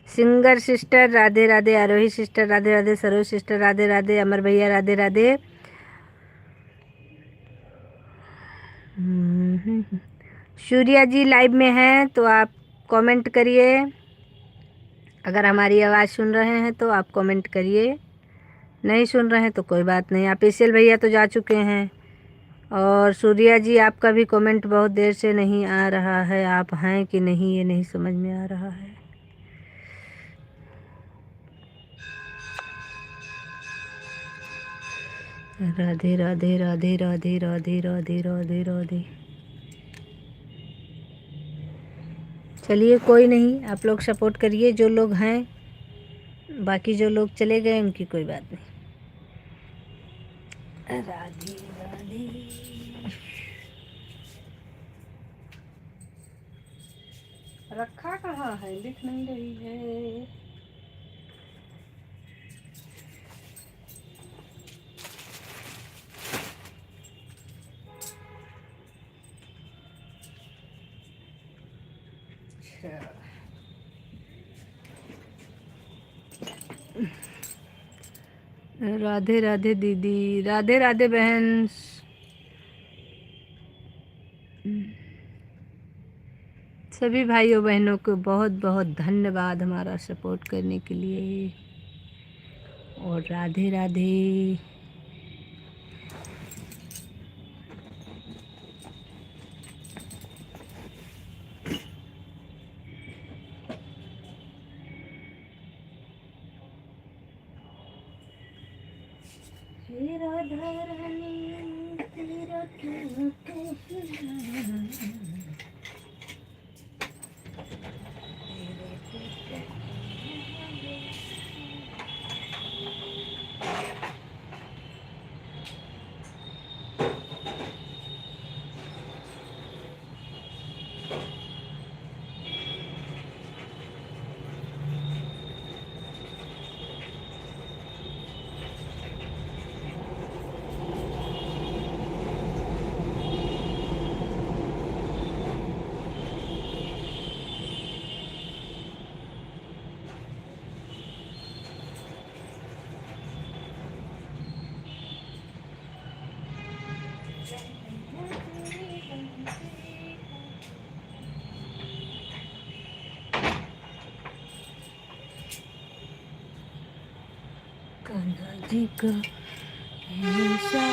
A: सिंगर सिस्टर राधे राधे, आरोही सिस्टर राधे राधे, सरोज सिस्टर राधे राधे, अमर भैया राधे राधे। सूर्या जी लाइव में हैं तो आप कमेंट करिए। अगर हमारी आवाज़ सुन रहे हैं तो आप कमेंट करिए, नहीं सुन रहे हैं तो कोई बात नहीं। आप इसेल भैया तो जा चुके हैं। और सूर्या जी आपका भी कमेंट बहुत देर से नहीं आ रहा है, आप हैं कि नहीं ये नहीं समझ में आ रहा है। राधे राधे, राधे राधे, राधे राधे, राधे राधे। चलिए कोई नहीं, आप लोग सपोर्ट करिए जो लोग हैं, बाकी जो लोग चले गए उनकी कोई बात नहीं। राधे राधे। रखा कहाँ है, दिख नहीं रही है। राधे राधे दीदी, राधे राधे बहन। सभी भाइयों बहनों को बहुत बहुत धन्यवाद हमारा सपोर्ट करने के लिए। और राधे राधे। राधा रानी तेरा क्यों कहना। कान्हा जी का ऐसा।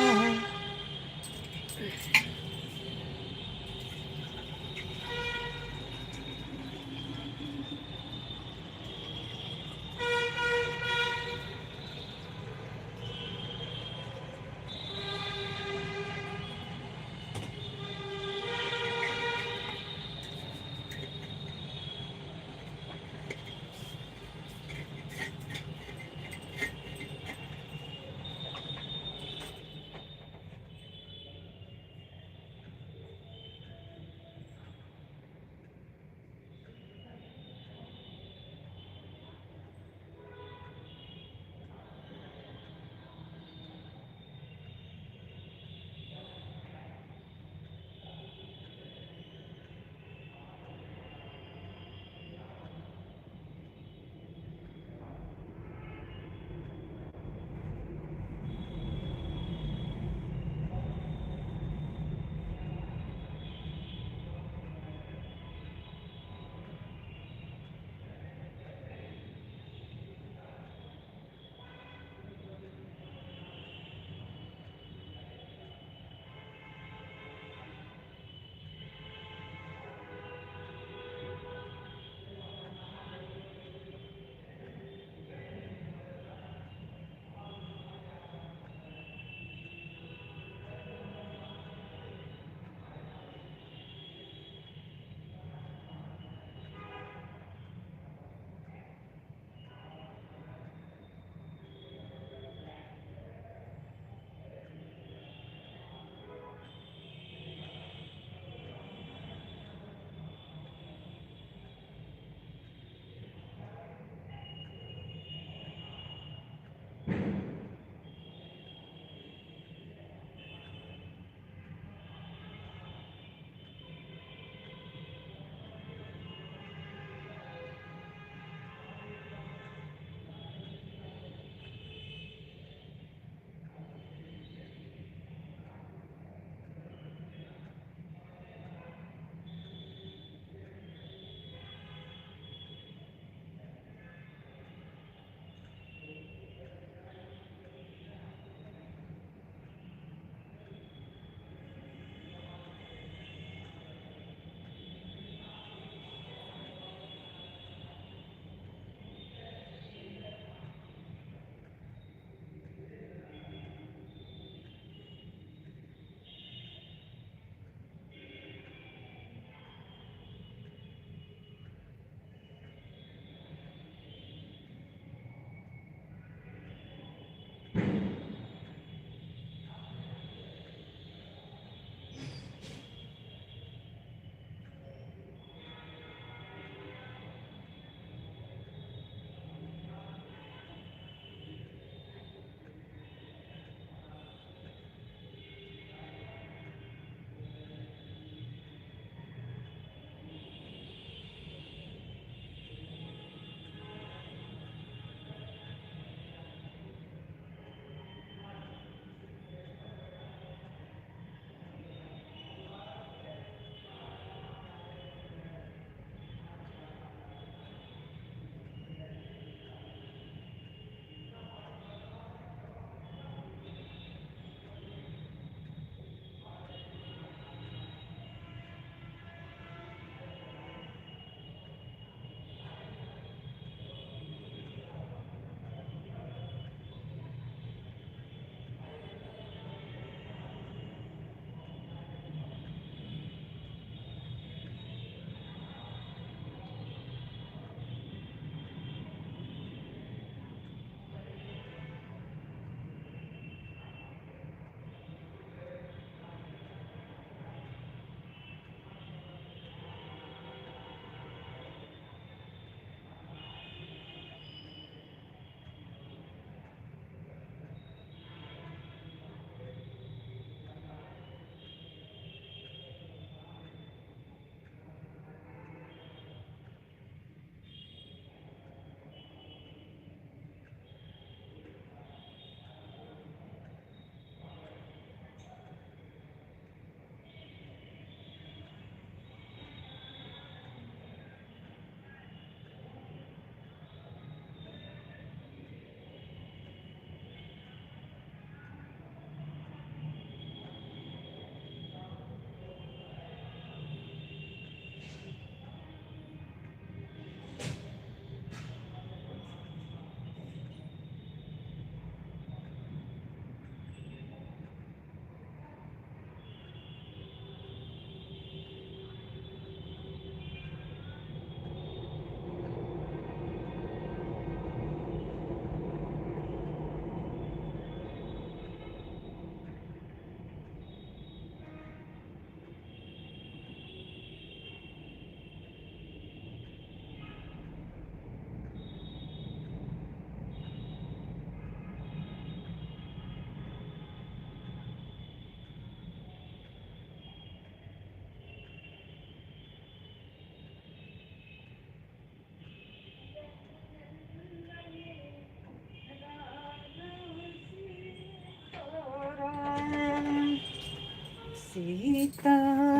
A: सीताराम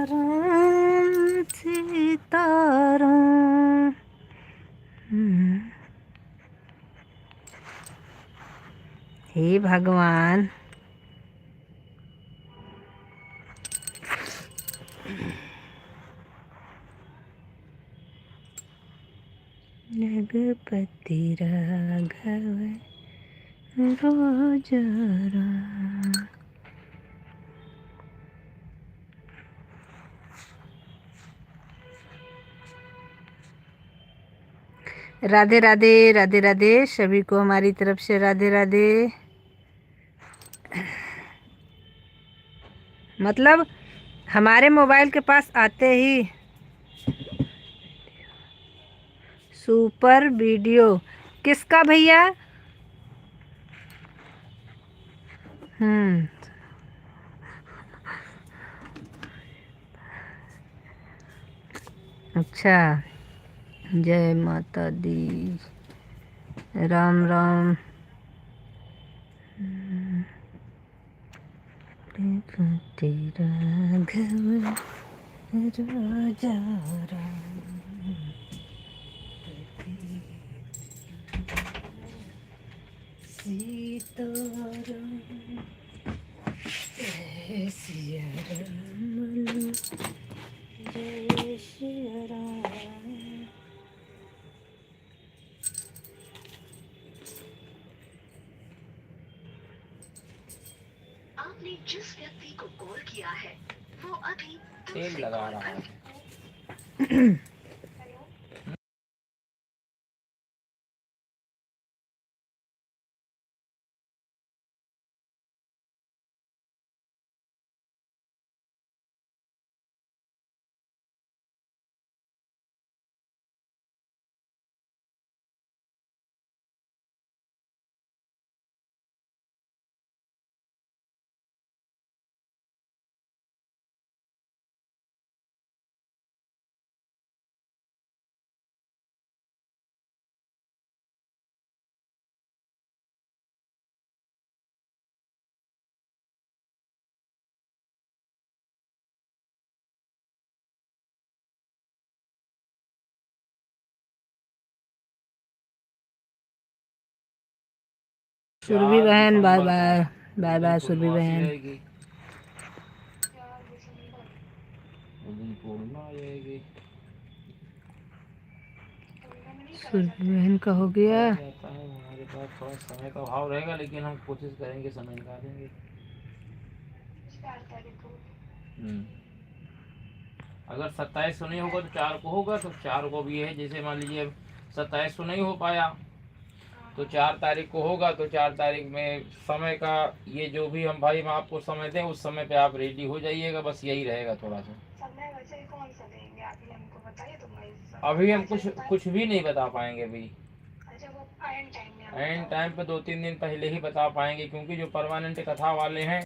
A: सीताराम। हे भगवान। रघुपति राघव रोज राम। राधे राधे राधे राधे, सभी को हमारी तरफ से राधे राधे। मतलब हमारे मोबाइल के पास आते ही सुपर वीडियो किसका भैया? अच्छा, जय माता दी, राम राम। राघव राजा राम। सीताराम जय सिया राम, जय सिया राम।
B: आपने जिस व्यक्ति को कॉल किया है वो अभी
C: तेल लगा रहा है।
A: सुरभि बहन bye bye, bye bye Surabhi बहन। सुरभि बहन का हो गया।
C: जाता है हमारे पास थोड़ा समय का अभाव रहेगा, लेकिन हम कोशिश करेंगे, समय निकालेंगे। अगर 27 को नहीं होगा तो 4 को होगा, तो 4 को भी है। जैसे मान लीजिए 27 को नहीं हो पाया तो 4 तारीख को होगा, तो 4 तारीख में समय का ये जो भी हम भाई हम आपको समय दें उस समय पे आप रेडी हो जाइएगा। बस यही रहेगा थोड़ा सा।
B: समय वैसे कौन सा देंगे अभी हमको बताइए तो मैं
C: अभी हम कुछ भी नहीं बता पाएंगे अभी।
B: अच्छा वो एंड टाइम में
C: एंड टाइम पे 2-3 दिन पहले ही बता पाएंगे, क्योंकि जो परमानेंट कथा वाले हैं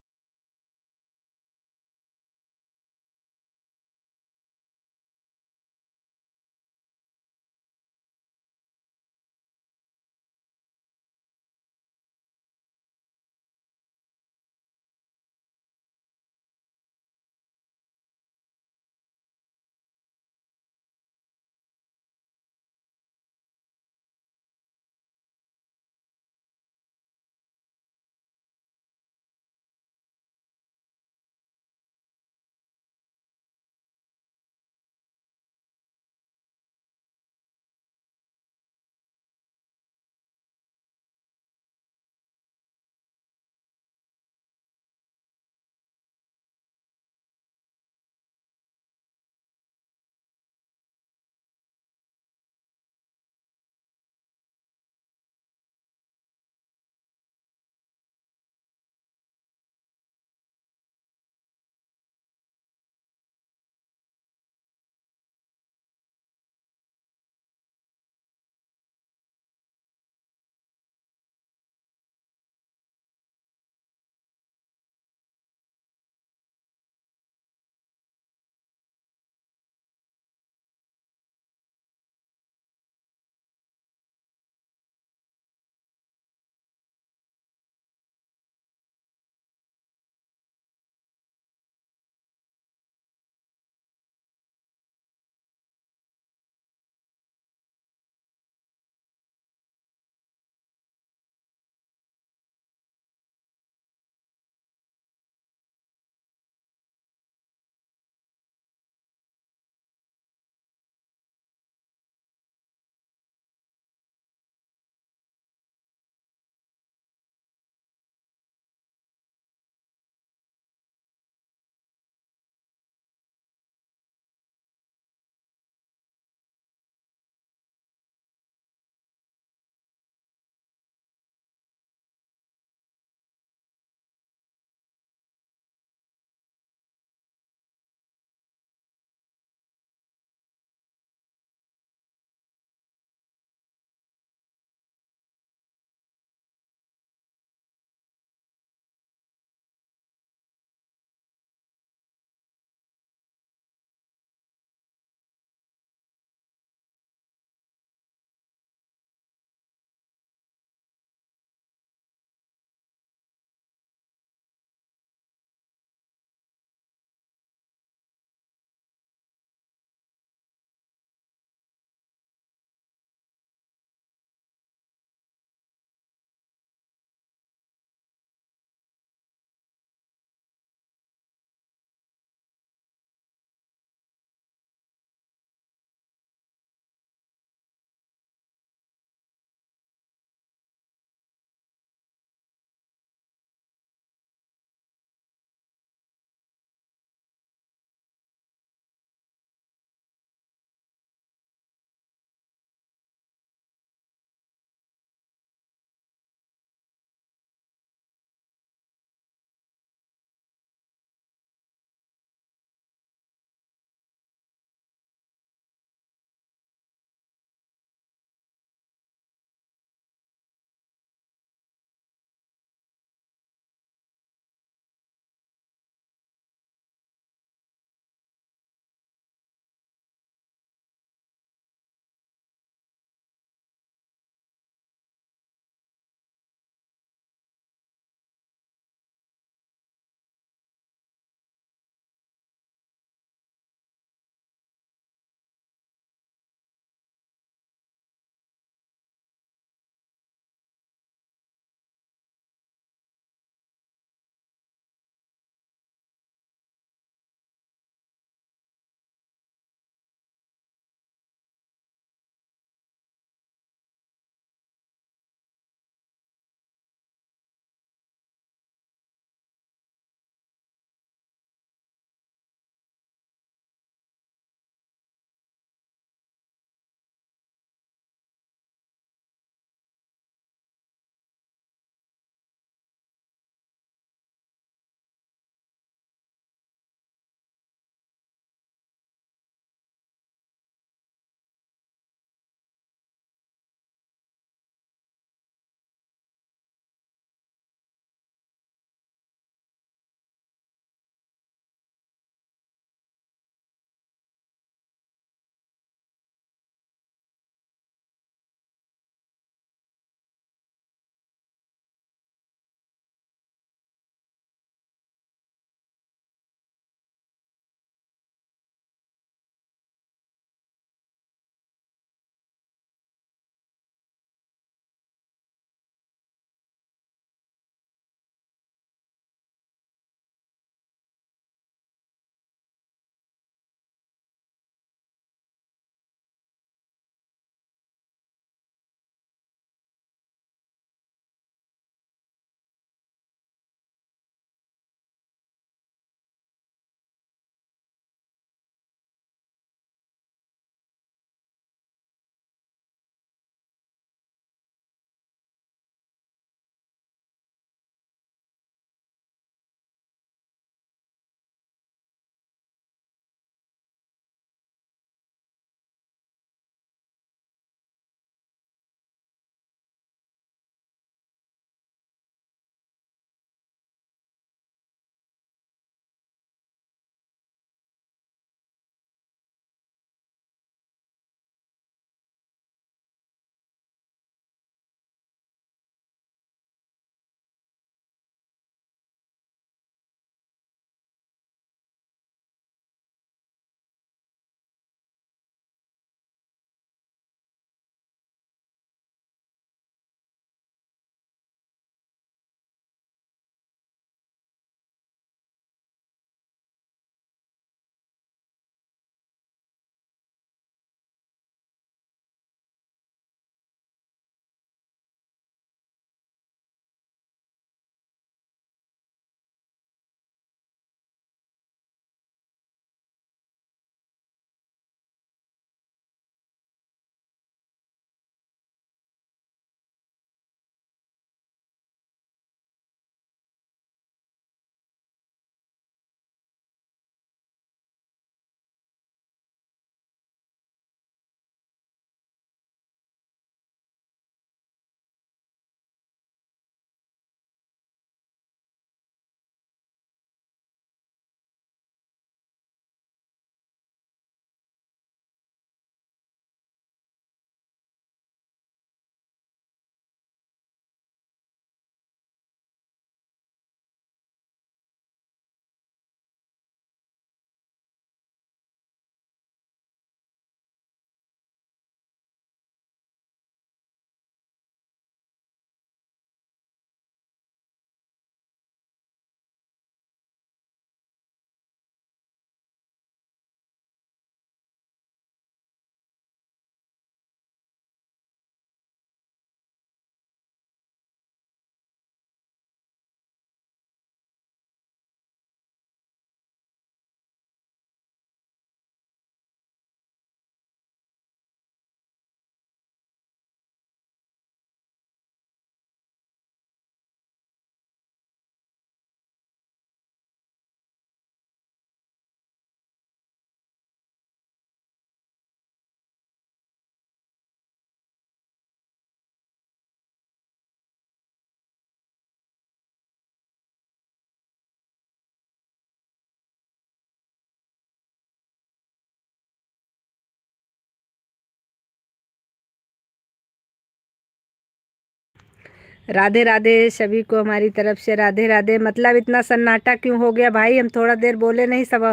A: राधे राधे सभी को हमारी तरफ से राधे राधे। मतलब इतना सन्नाटा क्यों हो गया भाई? हम थोड़ा देर बोले नहीं, सब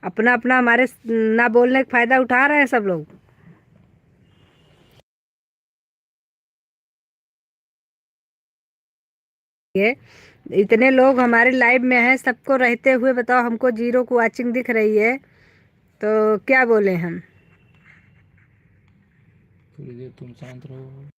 A: अपना अपना हमारे ना बोलने का फायदा उठा रहे हैं सब लोग। ये इतने लोग हमारे लाइव में हैं, सबको रहते हुए बताओ हमको जीरो को वॉचिंग दिख रही है, तो क्या बोले हम?
C: थोड़ी देर तुम शांत रहो।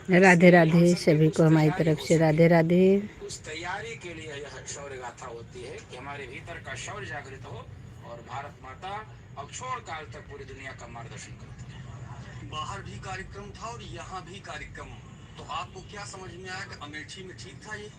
A: राधे राधे सभी को हमारी तरफ से राधे राधे।
C: उस तैयारी के लिए यह शौर्य गाथा होती है कि हमारे भीतर का शौर्य जागृत हो और भारत माता अक्षोण काल तक पूरी दुनिया का मार्गदर्शन करती है। बाहर भी कार्यक्रम था और यहाँ भी कार्यक्रम, तो आपको क्या समझ में आया कि अमेठी में ठीक था ये?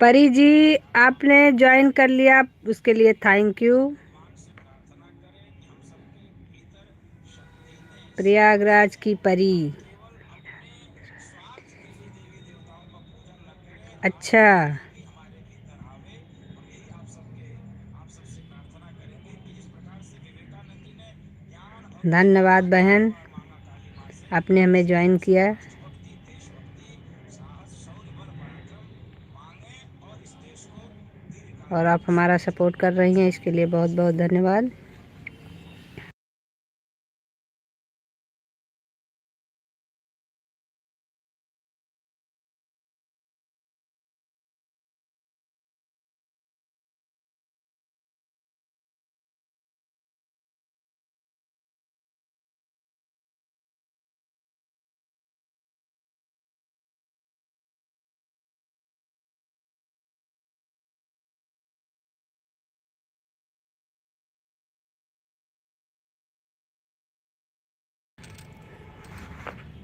A: परी जी आपने ज्वाइन कर लिया, उसके लिए थैंक यू। प्रयागराज की परी, अच्छा धन्यवाद बहन, आपने हमें ज्वाइन किया। और आप हमारा सपोर्ट कर रही हैं, इसके लिए बहुत बहुत धन्यवाद।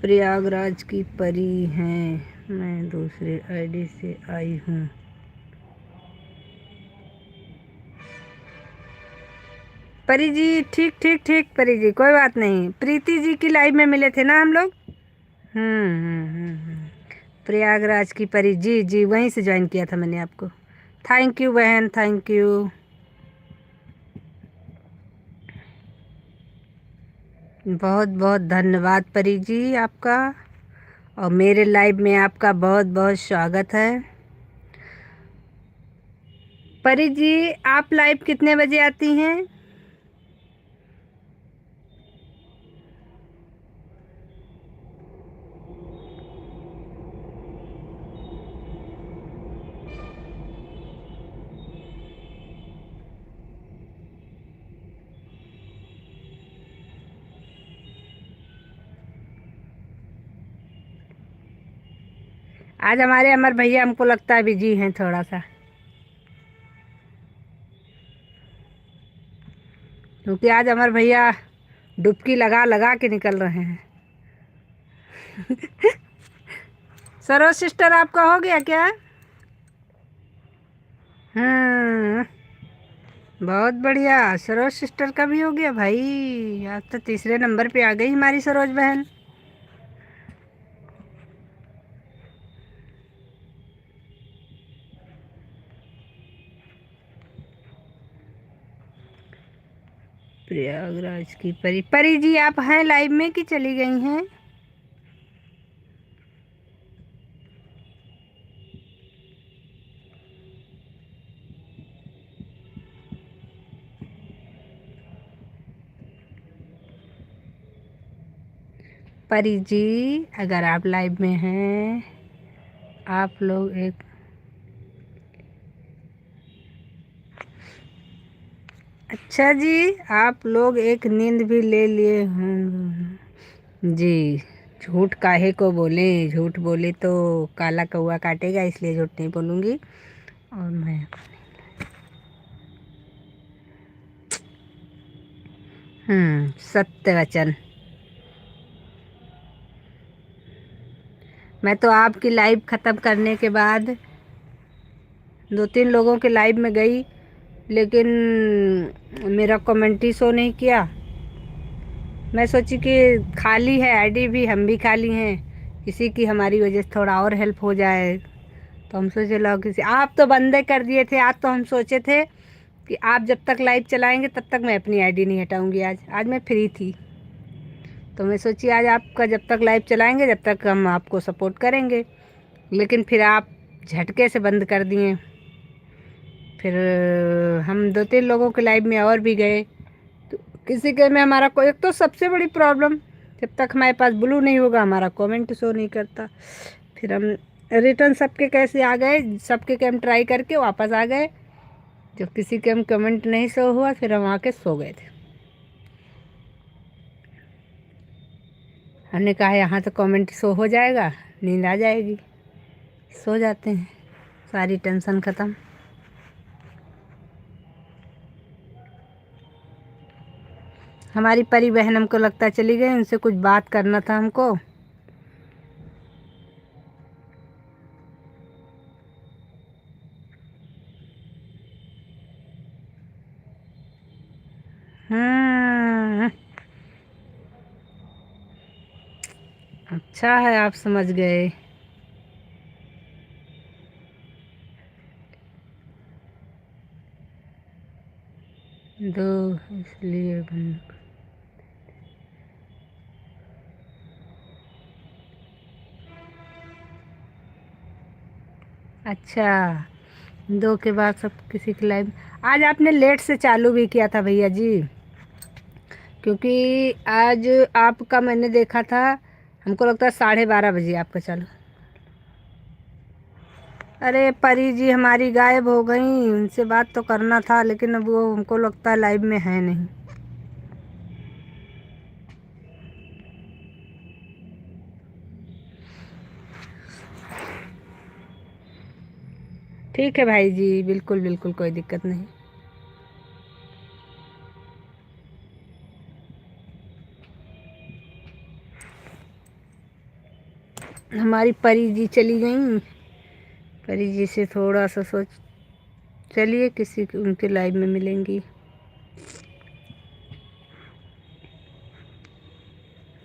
A: प्रयागराज की परी हैं, मैं दूसरे आईडी से आई हूँ। परी जी ठीक ठीक ठीक, परी जी कोई बात नहीं, प्रीति जी की लाइव में मिले थे ना हम लोग। प्रयागराज की परी जी, जी वहीं से ज्वाइन किया था मैंने आपको। थैंक यू बहन, थैंक यू, बहुत बहुत धन्यवाद परी जी आपका। और मेरे लाइव में आपका बहुत बहुत स्वागत है। परी जी आप लाइव कितने बजे आती हैं? आज हमारे अमर भैया हमको लगता है बिजी हैं थोड़ा सा, क्योंकि आज अमर भैया डुबकी लगा लगा के निकल रहे हैं। सरोज सिस्टर आपका हो गया क्या? हाँ बहुत बढ़िया, सरोज सिस्टर का भी हो गया भाई, आज तो तीसरे नंबर पे आ गई हमारी सरोज बहन। प्रयागराज की परी, परी जी आप हैं लाइव में कि चली गई हैं? परी जी अगर आप लाइव में हैं, आप लोग एक अच्छा जी, आप लोग एक नींद भी ले लिए हों जी। झूठ काहे को बोले, झूठ बोले तो काला कौआ काटेगा, इसलिए झूठ नहीं बोलूँगी। और मैं सत्य वचन। मैं तो आपकी लाइव ख़त्म करने के बाद 2-3 लोगों के लाइव में गई, लेकिन मेरा कमेंट ही शो नहीं किया। मैं सोची कि खाली है आईडी भी, हम भी खाली हैं, किसी की हमारी वजह से थोड़ा और हेल्प हो जाए। तो हम सोचे लो किसी, आप तो बंदे कर दिए थे। आज तो हम सोचे थे कि आप जब तक लाइव चलाएंगे तब तक मैं अपनी आईडी नहीं हटाऊंगी। आज मैं फ्री थी, तो मैं सोची आज आपका जब तक लाइव चलाएंगे जब तक हम आपको सपोर्ट करेंगे। लेकिन फिर आप झटके से बंद कर दिए। फिर हम 2-3 लोगों के लाइव में और भी गए, तो किसी के में हमारा कोई, एक तो सबसे बड़ी प्रॉब्लम, जब तक हमारे पास ब्लू नहीं होगा हमारा कमेंट शो नहीं करता। फिर हम रिटर्न सबके कैसे आ गए, सबके के हम ट्राई करके वापस आ गए। जब किसी के हम कमेंट नहीं शो हुआ फिर हम आके सो गए थे। हमने कहा यहाँ तो कमेंट शो हो जाएगा, नींद आ जाएगी, सो जाते हैं, सारी टेंशन ख़त्म। हमारी परी बहन हमको लगता है चली गई, उनसे कुछ बात करना था हमको। अच्छा है आप समझ गए। दो इसलिए बंद। अच्छा, 2 के बाद सब किसी की लाइव। आज आपने लेट से चालू भी किया था भैया जी, क्योंकि आज आपका मैंने देखा था, हमको लगता है 12:30 बजे आपका चालू। अरे परी जी हमारी गायब हो गई, उनसे बात तो करना था, लेकिन अब वो हमको लगता है लाइव में है नहीं। ठीक है भाई जी, बिल्कुल बिल्कुल कोई दिक्कत नहीं। हमारी परी जी चली गई, परी जी से थोड़ा सा सोच, चलिए किसी उनके लाइव में मिलेंगी।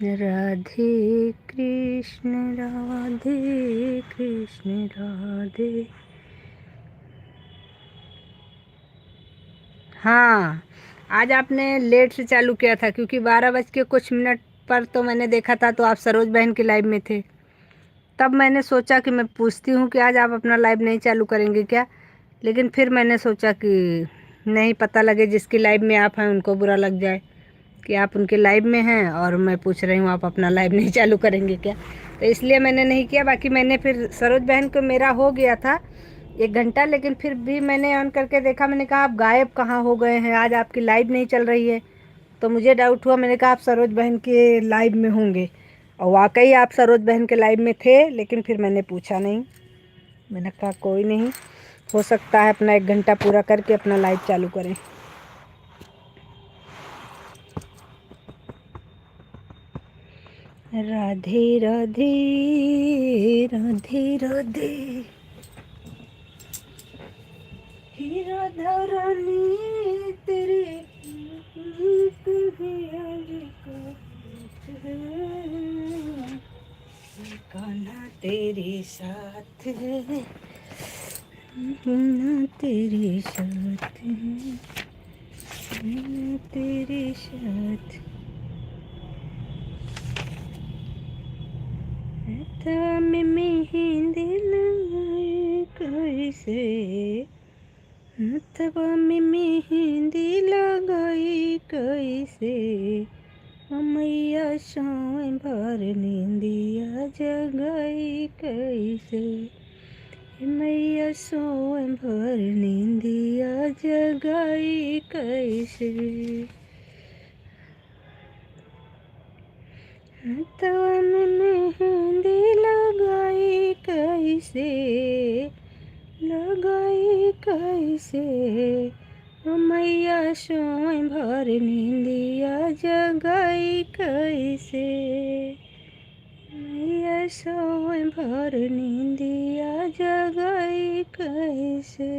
A: राधे कृष्ण राधे कृष्ण राधे। हाँ, आज आपने लेट से चालू किया था, क्योंकि 12 बज के कुछ मिनट पर तो मैंने देखा था, तो आप सरोज बहन के लाइव में थे। तब मैंने सोचा कि मैं पूछती हूँ कि आज आप अपना लाइव नहीं चालू करेंगे क्या, लेकिन फिर मैंने सोचा कि नहीं, पता लगे जिसकी लाइव में आप हैं उनको बुरा लग जाए कि आप उनके लाइव में हैं और मैं पूछ रही हूँ आप अपना लाइव नहीं चालू करेंगे क्या, तो इसलिए मैंने नहीं किया। बाकी मैंने फिर सरोज बहन को, मेरा हो गया था 1 घंटा, लेकिन फिर भी मैंने ऑन करके देखा, मैंने कहा आप गायब कहाँ हो गए हैं, आज आपकी लाइव नहीं चल रही है। तो मुझे डाउट हुआ, मैंने कहा आप सरोज बहन के लाइव में होंगे, और वाकई आप सरोज बहन के लाइव में थे, लेकिन फिर मैंने पूछा नहीं। मैंने कहा कोई नहीं, हो सकता है अपना 1 घंटा पूरा करके अपना लाइव चालू करें। राधे राधे राधे राधे, हे राधा रानी तेरे कान्हा तेरे साथ है, ना तेरे साथ है, ना तेरे साथ। हाथवा में मेहंदी लगाए कैसे, हाथवा में मेहंदी लगाई कैसे, मैया शाम भर नींदिया जगाई कैसे। मैया सोए भर नींदिया जगाई कैसे, तवा में मेहंदी लगाई कैसे, लगाई कैसे, ओ मैया सोए भर नींदिया जगाई कैसे, मैया सोए भर नींदिया जगाई कैसे।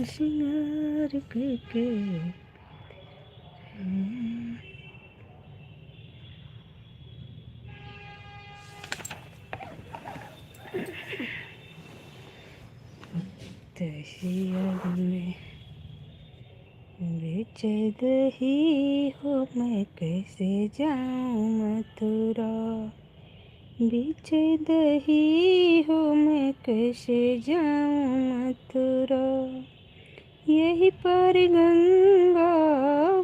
A: श्रृंगार करके दहिया में बेचे दही हो, मैं कैसे जाऊँ मथुरा, बेचे दही हो, मैं कैसे जाऊँ मथुरा, यही पर गंगा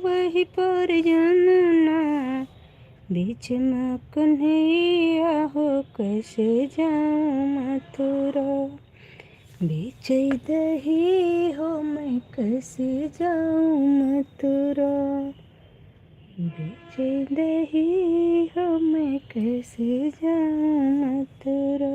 A: वही पर जमुना, बीच में कन्हैया हो, कैसे जाऊँ मथुरा, बेचे दही हो, मैं कैसे जाऊँ मथुरा, बेचे दही हो, मैं कैसे जाऊँ मथुरा।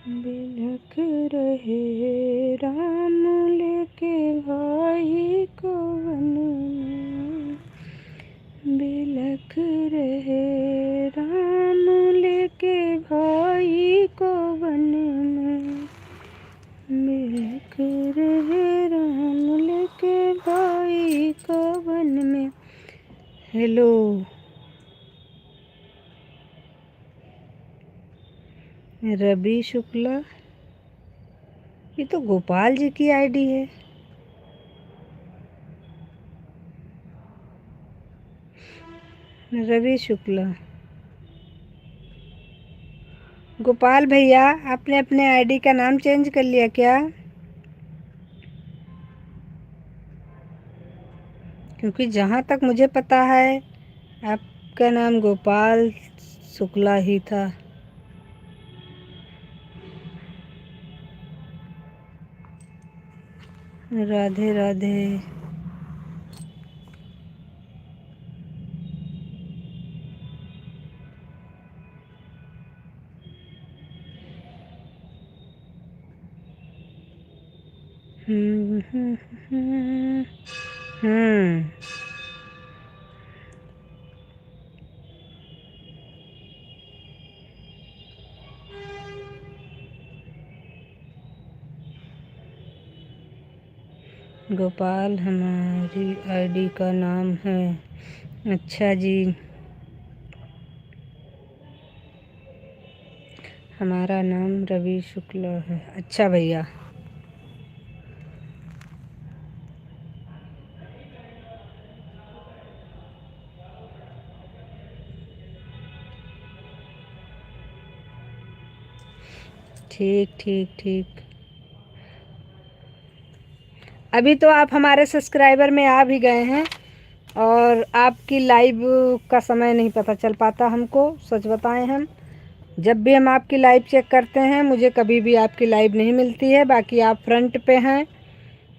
A: बिलख रहे राम लेके भाई को वन में, बिलख रहे राम लेके भाई को वन में, बिलख रहे राम लेके भाई को वन में। हेलो, रवि शुक्ला, ये तो गोपाल जी की आईडी है। रवि शुक्ला, गोपाल भैया आपने अपने आईडी का नाम चेंज कर लिया क्या? क्योंकि जहाँ तक मुझे पता है आपका नाम गोपाल शुक्ला ही था। राधे राधे। गोपाल हमारी आईडी का नाम है। अच्छा जी, हमारा नाम रवि शुक्ला है। अच्छा भैया, ठीक ठीक ठीक। अभी तो आप हमारे सब्सक्राइबर में आ भी गए हैं और आपकी लाइव का समय नहीं पता चल पाता हमको, सच बताएं हम। जब भी हम आपकी लाइव चेक करते हैं मुझे कभी भी आपकी लाइव नहीं मिलती है। बाकी आप फ्रंट पे हैं,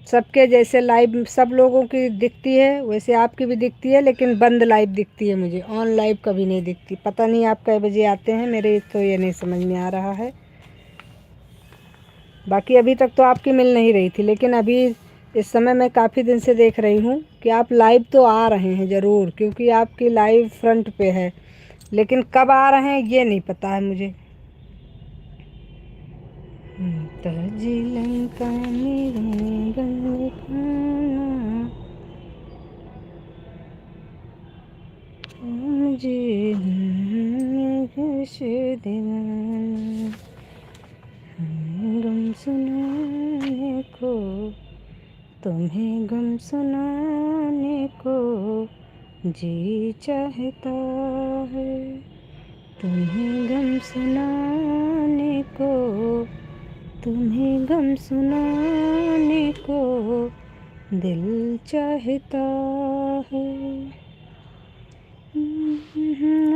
A: सबके जैसे लाइव सब लोगों की दिखती है वैसे आपकी भी दिखती है, लेकिन बंद लाइव दिखती है मुझे, ऑन लाइव कभी नहीं दिखती। पता नहीं आप कै बजे आते हैं, मेरे तो ये नहीं समझ में आ रहा है। बाकी अभी तक तो आपकी मिल नहीं रही थी, लेकिन अभी इस समय मैं काफ़ी दिन से देख रही हूँ कि आप लाइव तो आ रहे हैं ज़रूर, क्योंकि आपकी लाइव फ्रंट पे है, लेकिन कब आ रहे हैं ये नहीं पता है मुझे। तजी लंका मेरे गले खाना मुझे खुश दीवाना गम सुनाने को, तुम्हें गम सुनाने को जी चाहता है, तुम्हें गम सुनाने को, तुम्हें गम सुनाने को दिल चाहता है।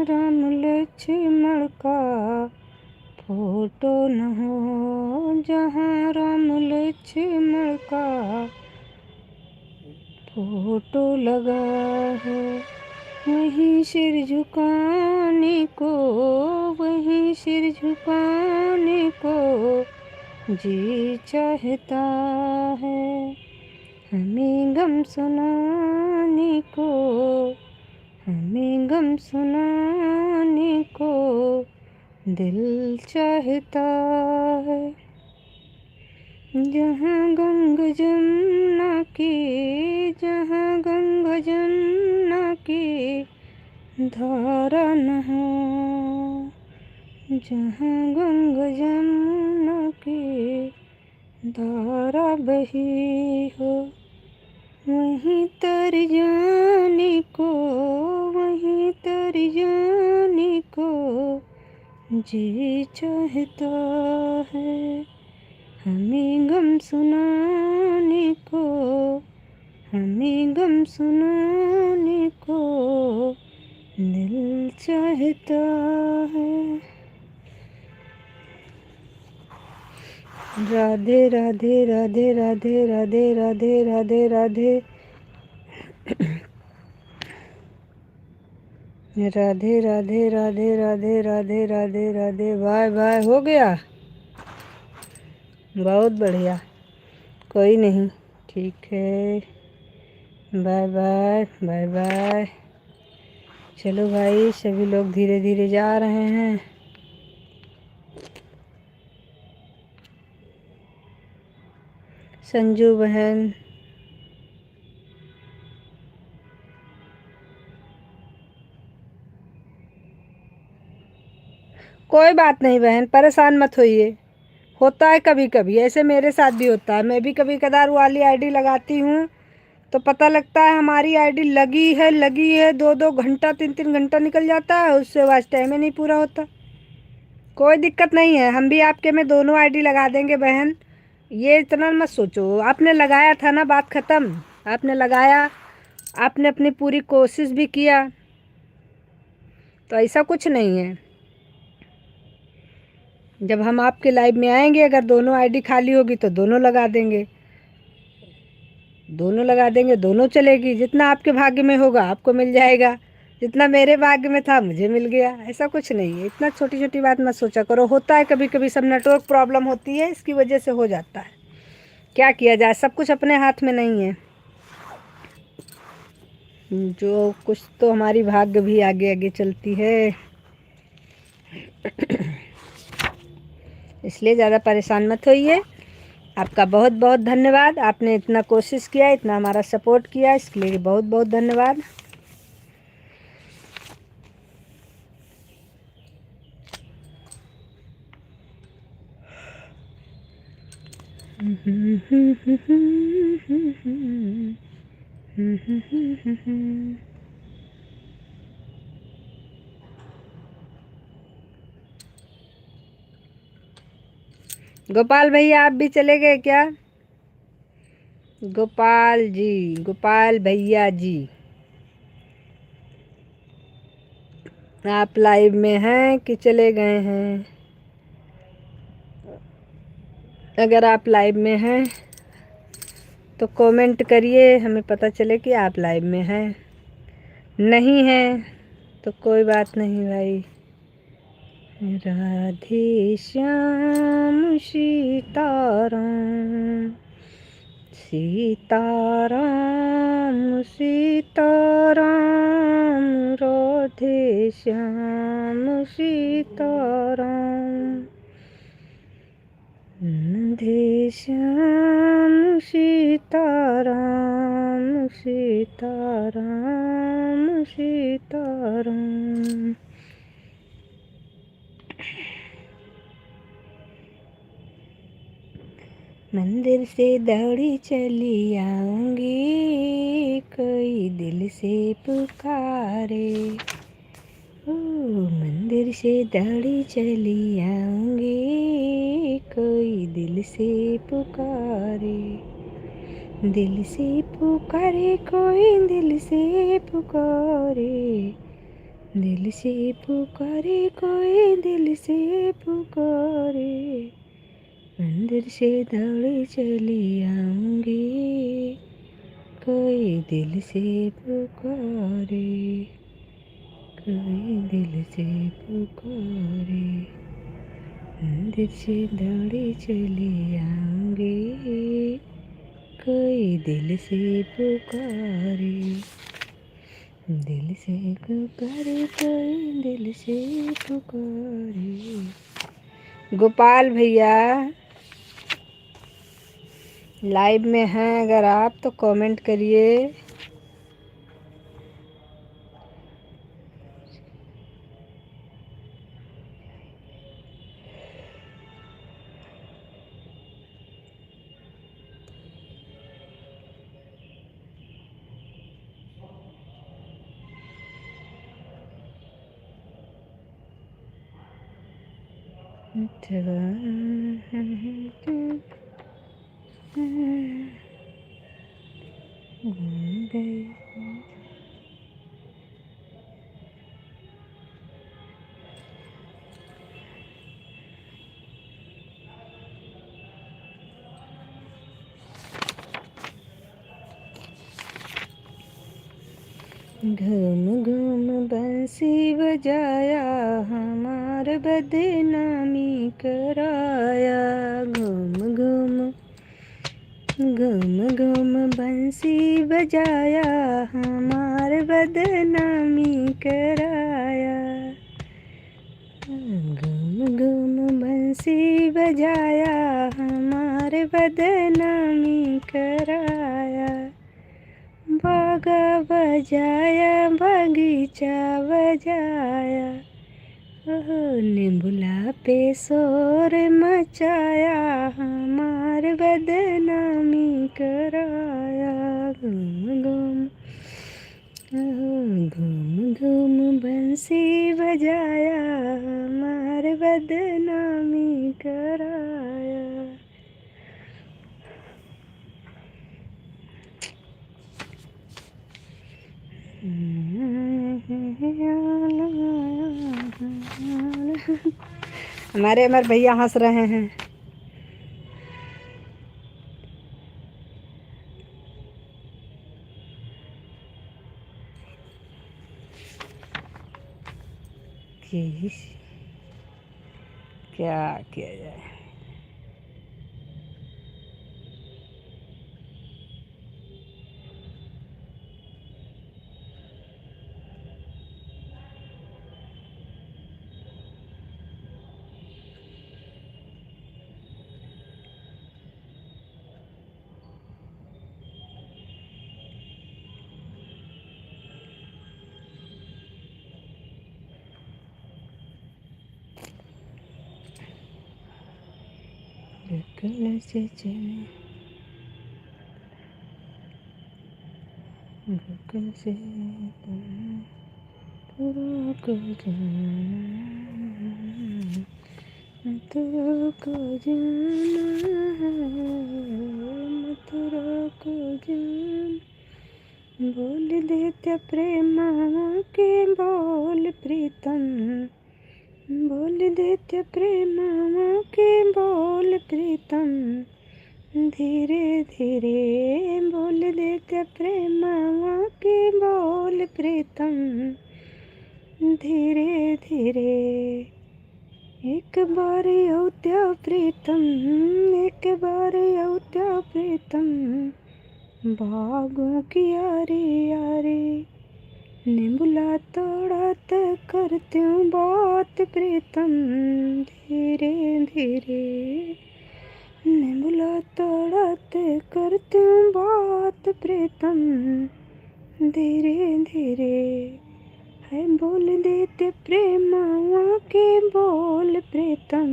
A: राम लक्ष्मण का फोटो न हो जहाँ, राम लक्ष्मण का फोटो लगा है, वहीं सिर झुकाने को, वहीं सिर झुकाने को जी चाहता है, हमें गम सुनाने को, हमें गम सुनाने को दिल चाहता है। जहाँ गंगा जमुना की, जहाँ गंगा जमुना की धारा न हो, जहाँ गंगा जमुना की धारा बही हो, वहीं तर जाने को, वहीं तर जाने को जी चाहता है, हमें गम सुनाने को, हमें गम सुनाने को दिल चाहता है। राधे राधे राधे राधे राधे राधे राधे राधे राधे राधे राधे राधे राधे राधे राधे। बाय बाय, हो गया, बहुत बढ़िया, कोई नहीं, ठीक है, बाय बाय बाय बाय। चलो भाई, सभी लोग धीरे धीरे जा रहे हैं। संजू बहन, कोई बात नहीं बहन, परेशान मत होइए, होता है कभी कभी, ऐसे मेरे साथ भी होता है। मैं भी कभी कदार वाली आईडी लगाती हूँ तो पता लगता है हमारी आईडी लगी है 2-2 घंटा 3-3 घंटा निकल जाता है, उससे वाच टाइम ही नहीं पूरा होता। कोई दिक्कत नहीं है, हम भी आपके में दोनों आईडी लगा देंगे बहन, ये इतना मत सोचो। आपने लगाया था ना, बात ख़त्म, आपने लगाया, आपने अपनी पूरी कोशिश भी किया, तो ऐसा कुछ नहीं है। जब हम आपके लाइव में आएंगे, अगर दोनों आईडी खाली होगी तो दोनों लगा देंगे, दोनों लगा देंगे, दोनों चलेगी। जितना आपके भाग्य में होगा आपको मिल जाएगा, जितना मेरे भाग्य में था मुझे मिल गया। ऐसा कुछ नहीं है, इतना छोटी छोटी बात मत सोचा करो। होता है कभी कभी, सब नेटवर्क प्रॉब्लम होती है, इसकी वजह से हो जाता है, क्या किया जाए, सब कुछ अपने हाथ में नहीं है। जो कुछ तो हमारी भाग्य भी आगे आगे चलती है, इसलिए ज़्यादा परेशान मत होइए। आपका बहुत बहुत धन्यवाद, आपने इतना कोशिश किया, इतना हमारा सपोर्ट किया, इसके लिए बहुत बहुत धन्यवाद। गोपाल भैया, आप भी चले गए क्या? गोपाल जी, गोपाल भैया जी, आप लाइव में हैं कि चले गए हैं? अगर आप लाइव में हैं तो कमेंट करिए, हमें पता चले कि आप लाइव में हैं। नहीं हैं तो कोई बात नहीं भाई। राधे श्याम सीताराम, सीताराम सीताराम राधे श्याम सीताराम राधे श्याम सीताराम सीताराम सीताराम। मंदिर से दौड़ी चली आऊंगी, कोई दिल से पुकारे। ओ मंदिर से दौड़ी चली आऊंगी, कोई दिल से पुकारे। दिल से पुकारे कोई, दिल से पुकारे। दिल से पुकारे कोई, दिल से पुकारे। मंदिर से दौड़ी चली आऊंगी, कोई दिल से पुकारे। कोई दिल से पुकारे। मंदिर से दौड़ी चली आऊंगी, कोई दिल से पुकारे। दिल से पुकारे कोई, दिल से पुकारे। गोपाल भैया लाइव में हैं, अगर आप तो कमेंट करिए। घूम घूम बंसी बजाया, हमार बदनामी कराया। घूम घूम घूम घूम बंसी बजाया, हमार बदनामी कराया। घूम घूम बंसी बजाया, हमार बदनामी कराया। बागा बजाया, बगीचा बजाया। निबुला पे शोर मचाया, हमार बदनामी कराया। घूम घूम घूम घूम बंसी बजाया, हमार बदनामी कराया। हमारे अमर भैया हंस रहे हैं। क्या किया जाए। गगन से चले, गगन से तुरो को जाना, तुरो को जाना, तुरो को जाना। बोल देते प्रेम के बोल प्रीतम, बोल देते प्रेम के बोल प्रीतम। धीरे धीरे बोल देते प्रेम के बोल प्रीतम। धीरे धीरे एक बार अयोध्या प्रीतम, एक बार अयोध्या प्रीतम, बागों की यारी यारी, निबुला तोड़ात करती हूँ बात प्रीतम, धीरे धीरे, निबुला तोड़ात करती हूँ बात प्रीतम, धीरे धीरे, है बोल देते प्रेम के बोल प्रीतम,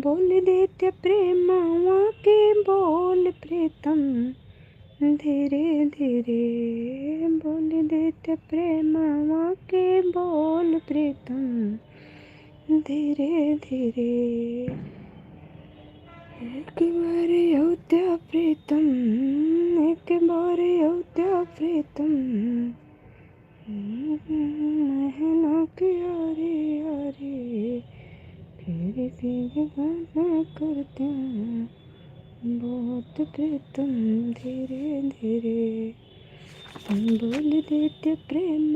A: बोल देते प्रेम के बोल प्रीतम, धीरे धीरे, बोल देते प्रेम के बोल प्रीतम, धीरे धीरे, एक बार अयोध्या प्रीतम, एक बार अयोध्या प्रीतम, महना की यारी यारी, फिर भी गाना करते हैं बहुत प्रीतम, धीरे धीरे, बोल देते प्रेम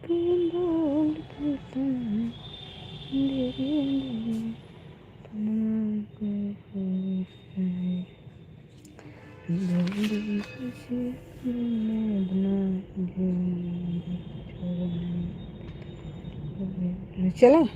A: के बोल प्रीतम, धीरे धीरे, बना के खुशी, बोल खुशी में बना चलें।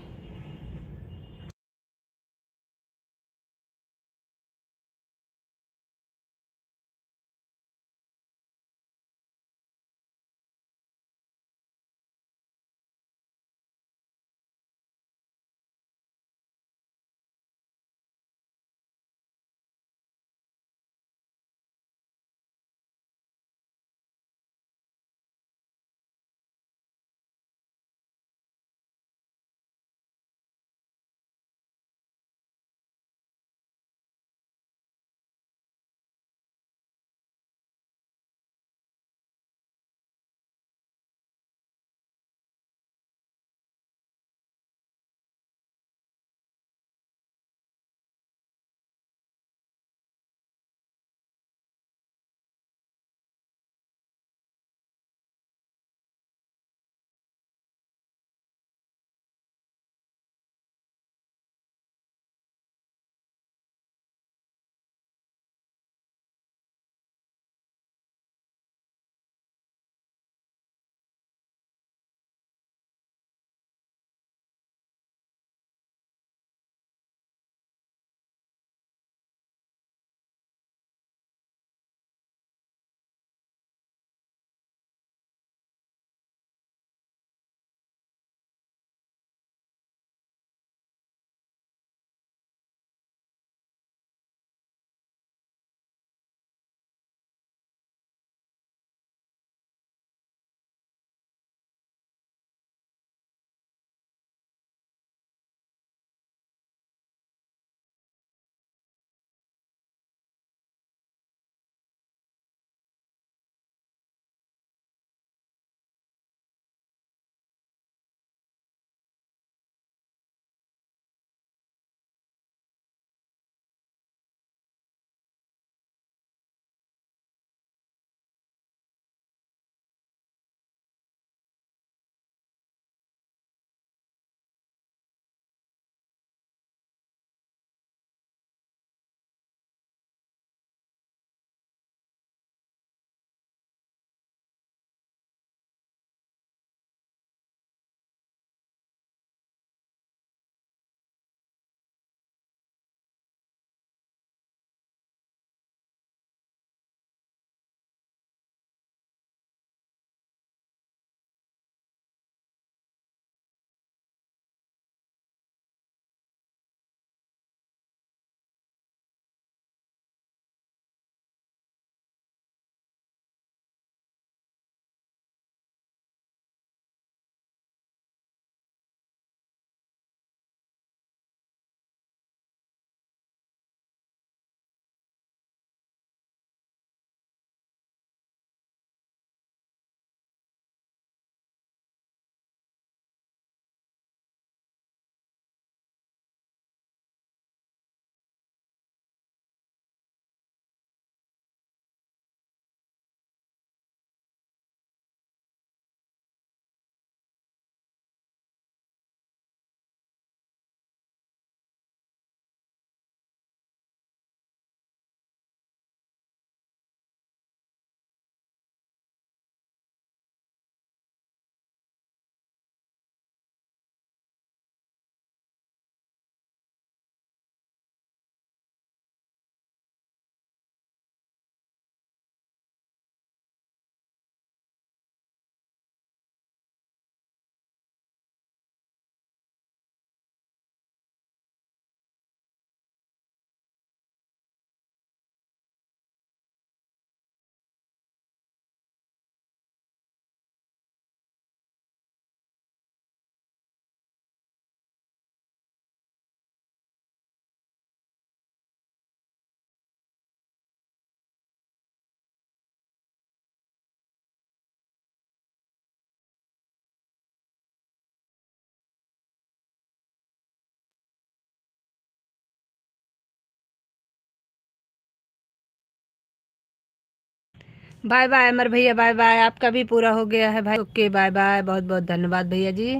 A: बाय बाय अमर भैया, बाय बाय। आपका भी पूरा हो गया है भाई। ओके बाय बाय, बहुत बहुत धन्यवाद भैया जी।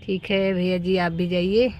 A: ठीक है भैया जी, आप भी जाइए।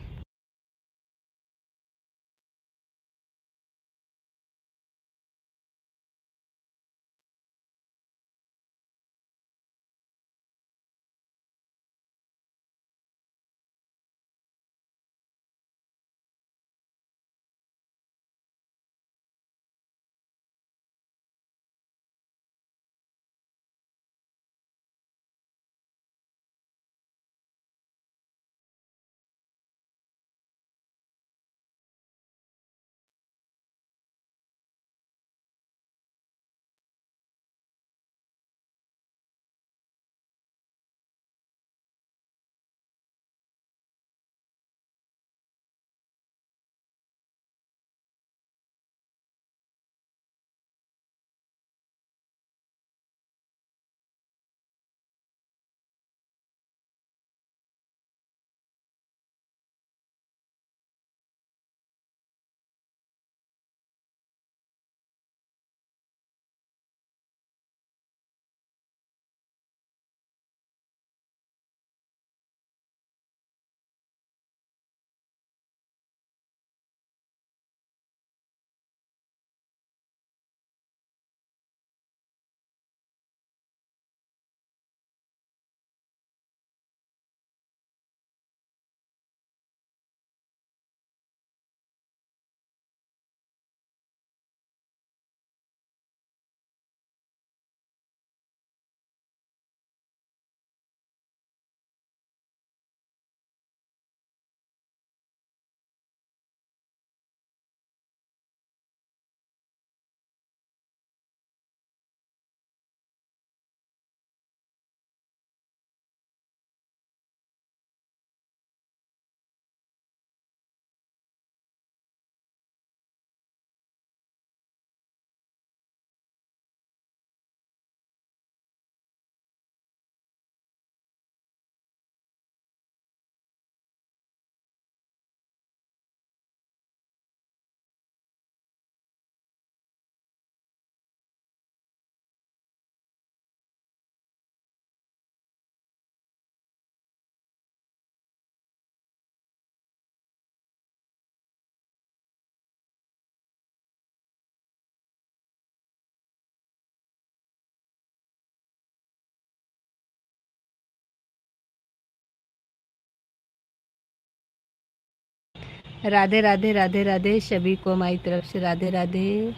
A: राधे राधे राधे राधे, सभी को हमारी तरफ से राधे राधे।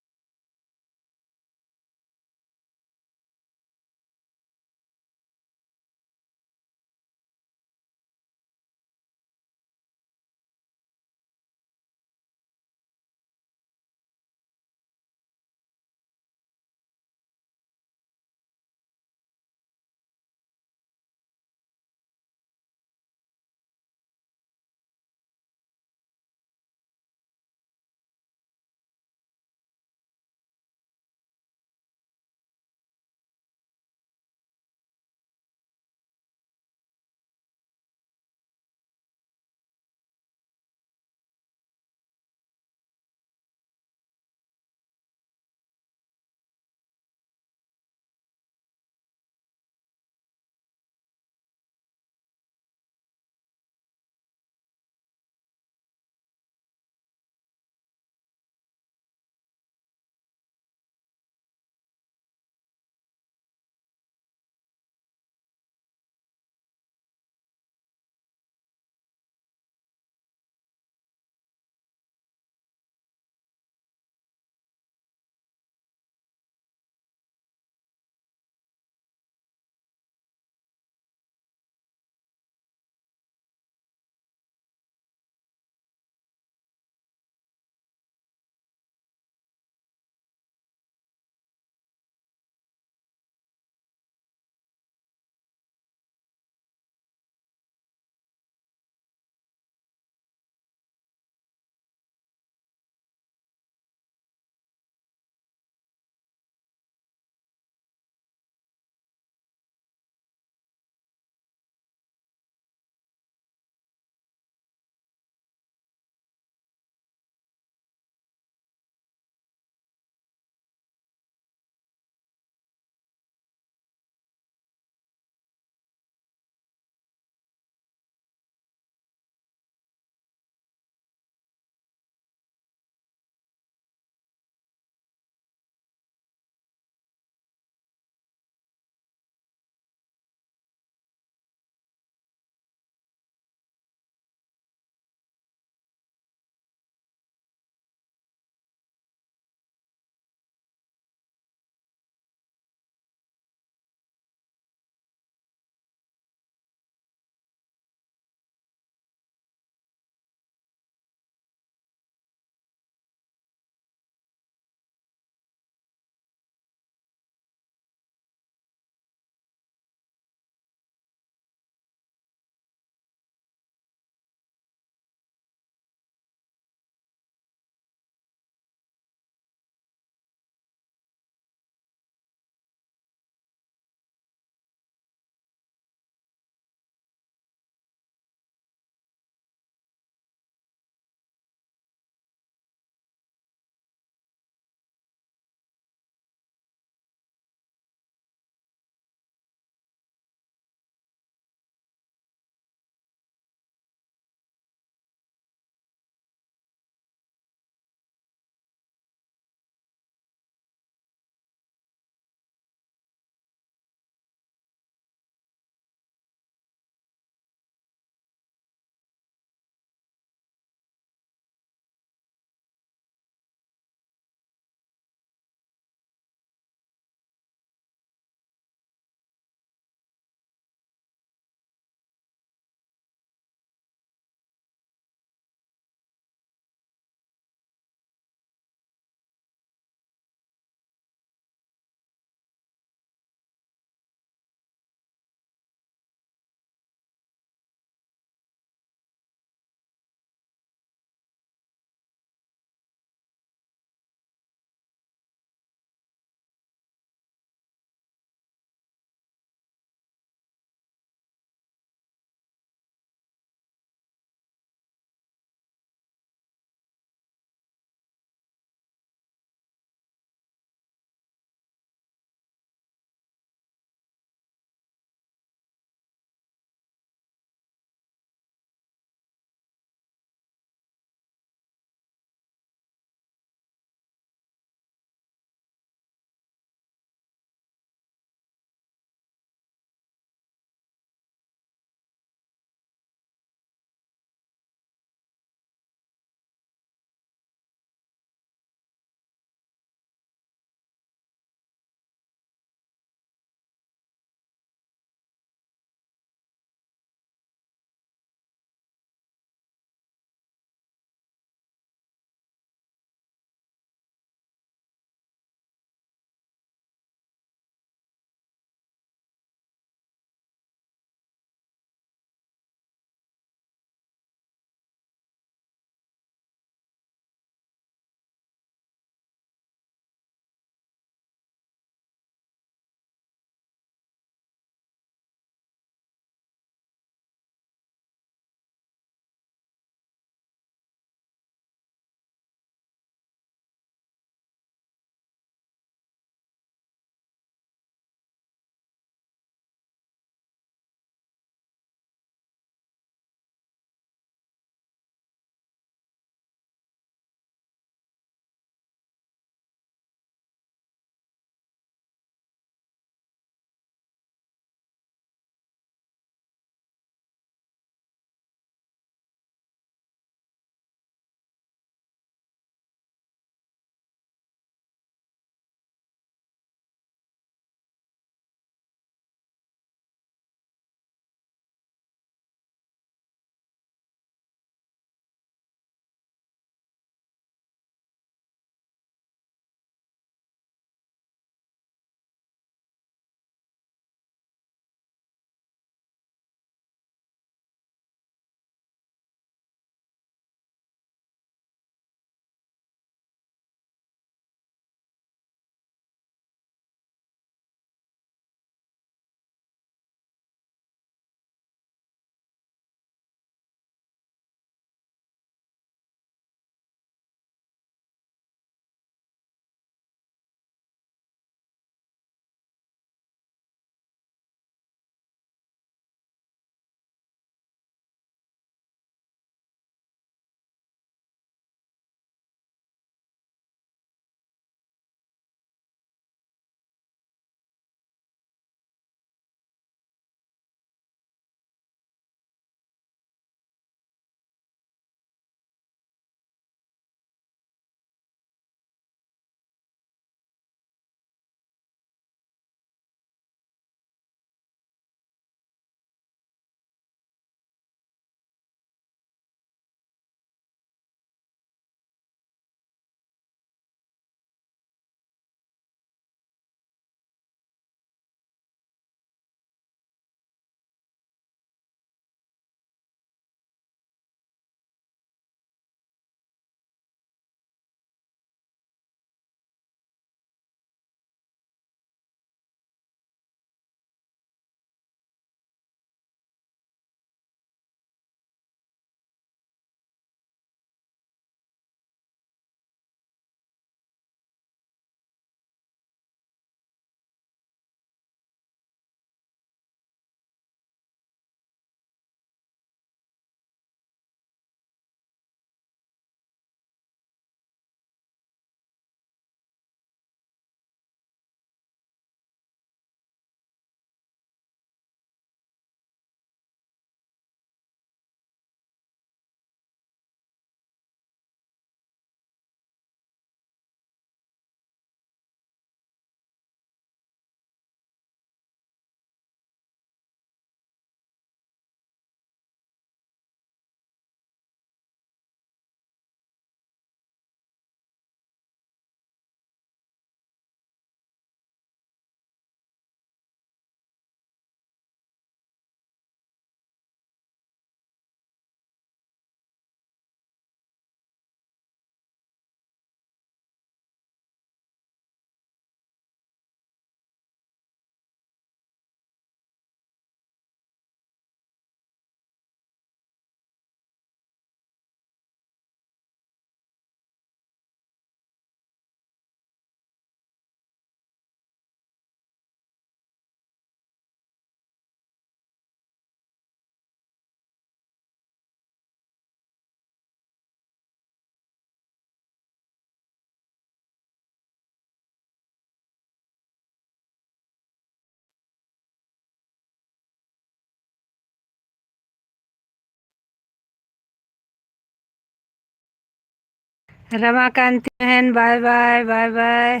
A: रमाकांति बहन bye bye bye bye.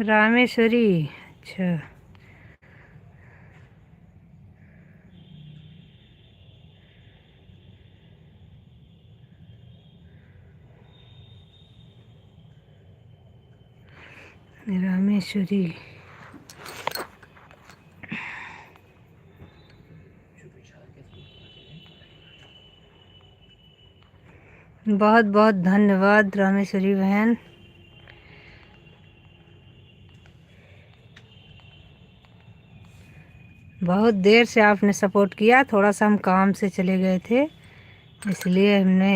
A: Rameshwari, अच्छा रामेश्वरी। बहुत बहुत धन्यवाद रामेश्वरी बहन। बहुत देर से आपने सपोर्ट किया, थोड़ा सा हम काम से चले गए थे इसलिए हमने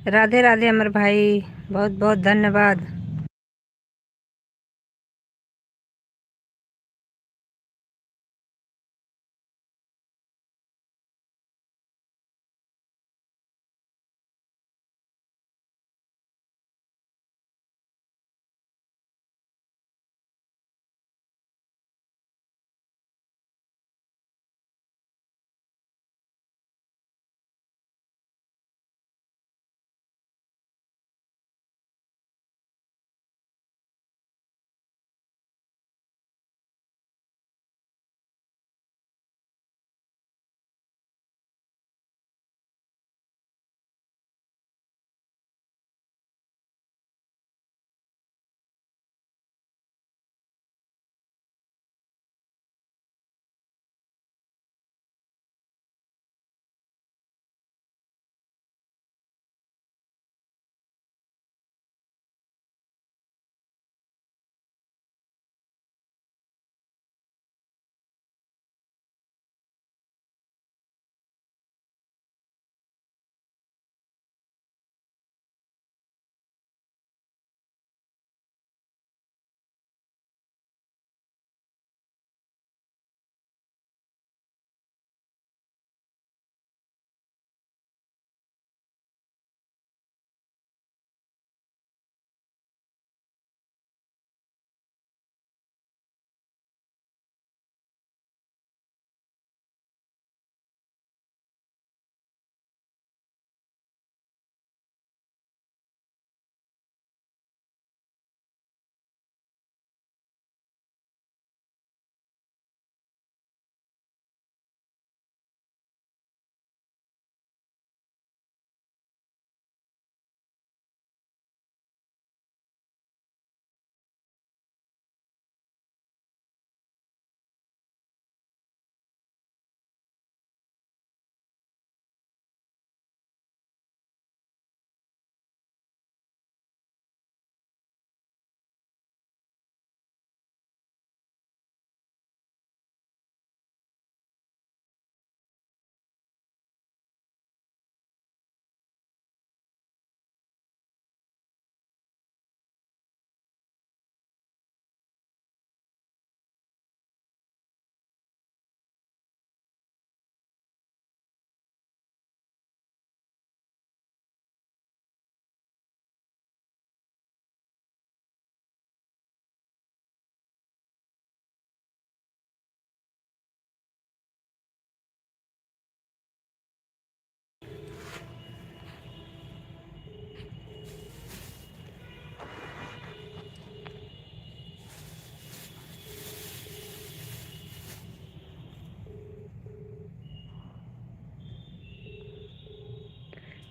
A: राधे राधे अमर भाई, बहुत बहुत धन्यवाद।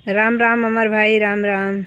A: राम राम अमर भाई, राम राम।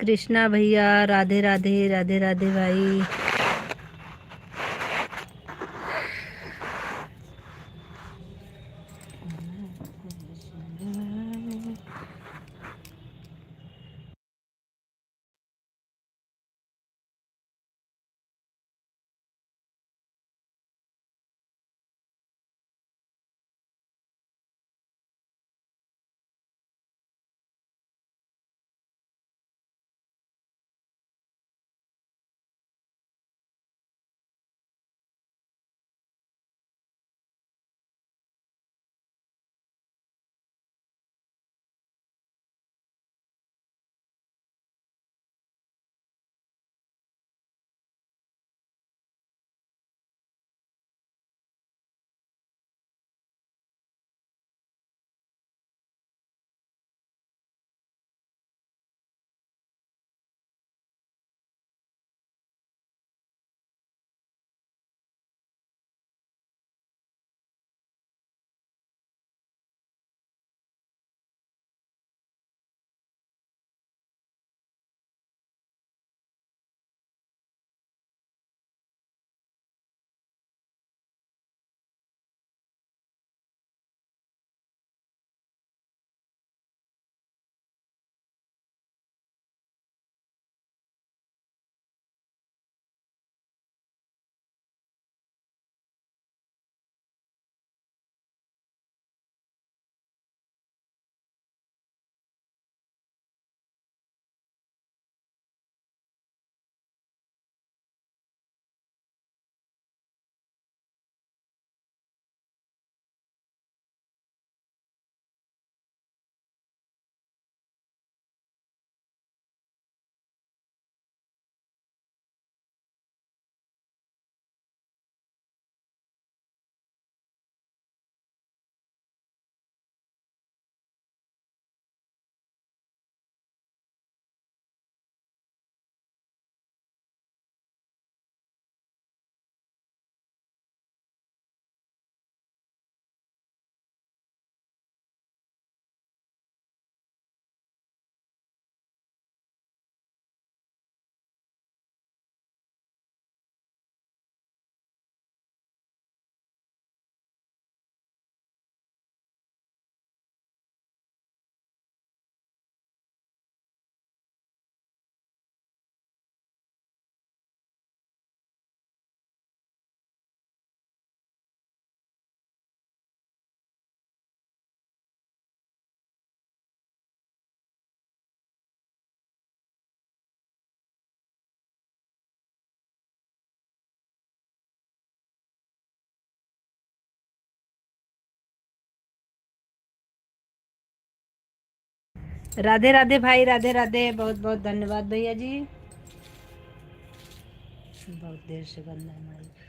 A: कृष्णा भैया राधे राधे, राधे राधे भाई। राधे राधे भाई, राधे राधे, बहुत बहुत धन्यवाद भैया जी। बहुत देर से बंद है माइक।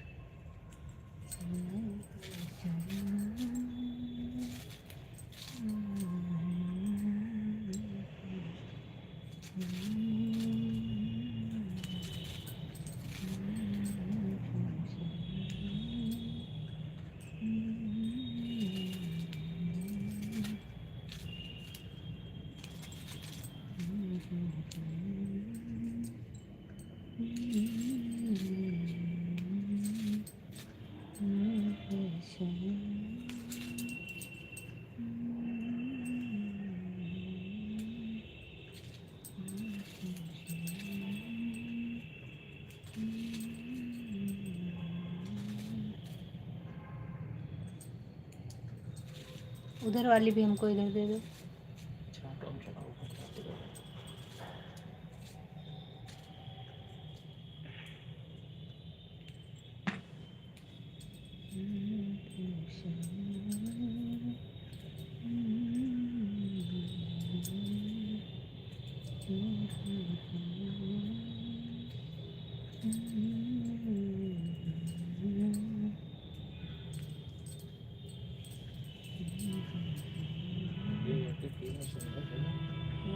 A: उधर वाली भी हमको इधर दे दो।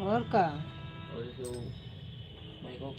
A: और का
C: और जो माइक को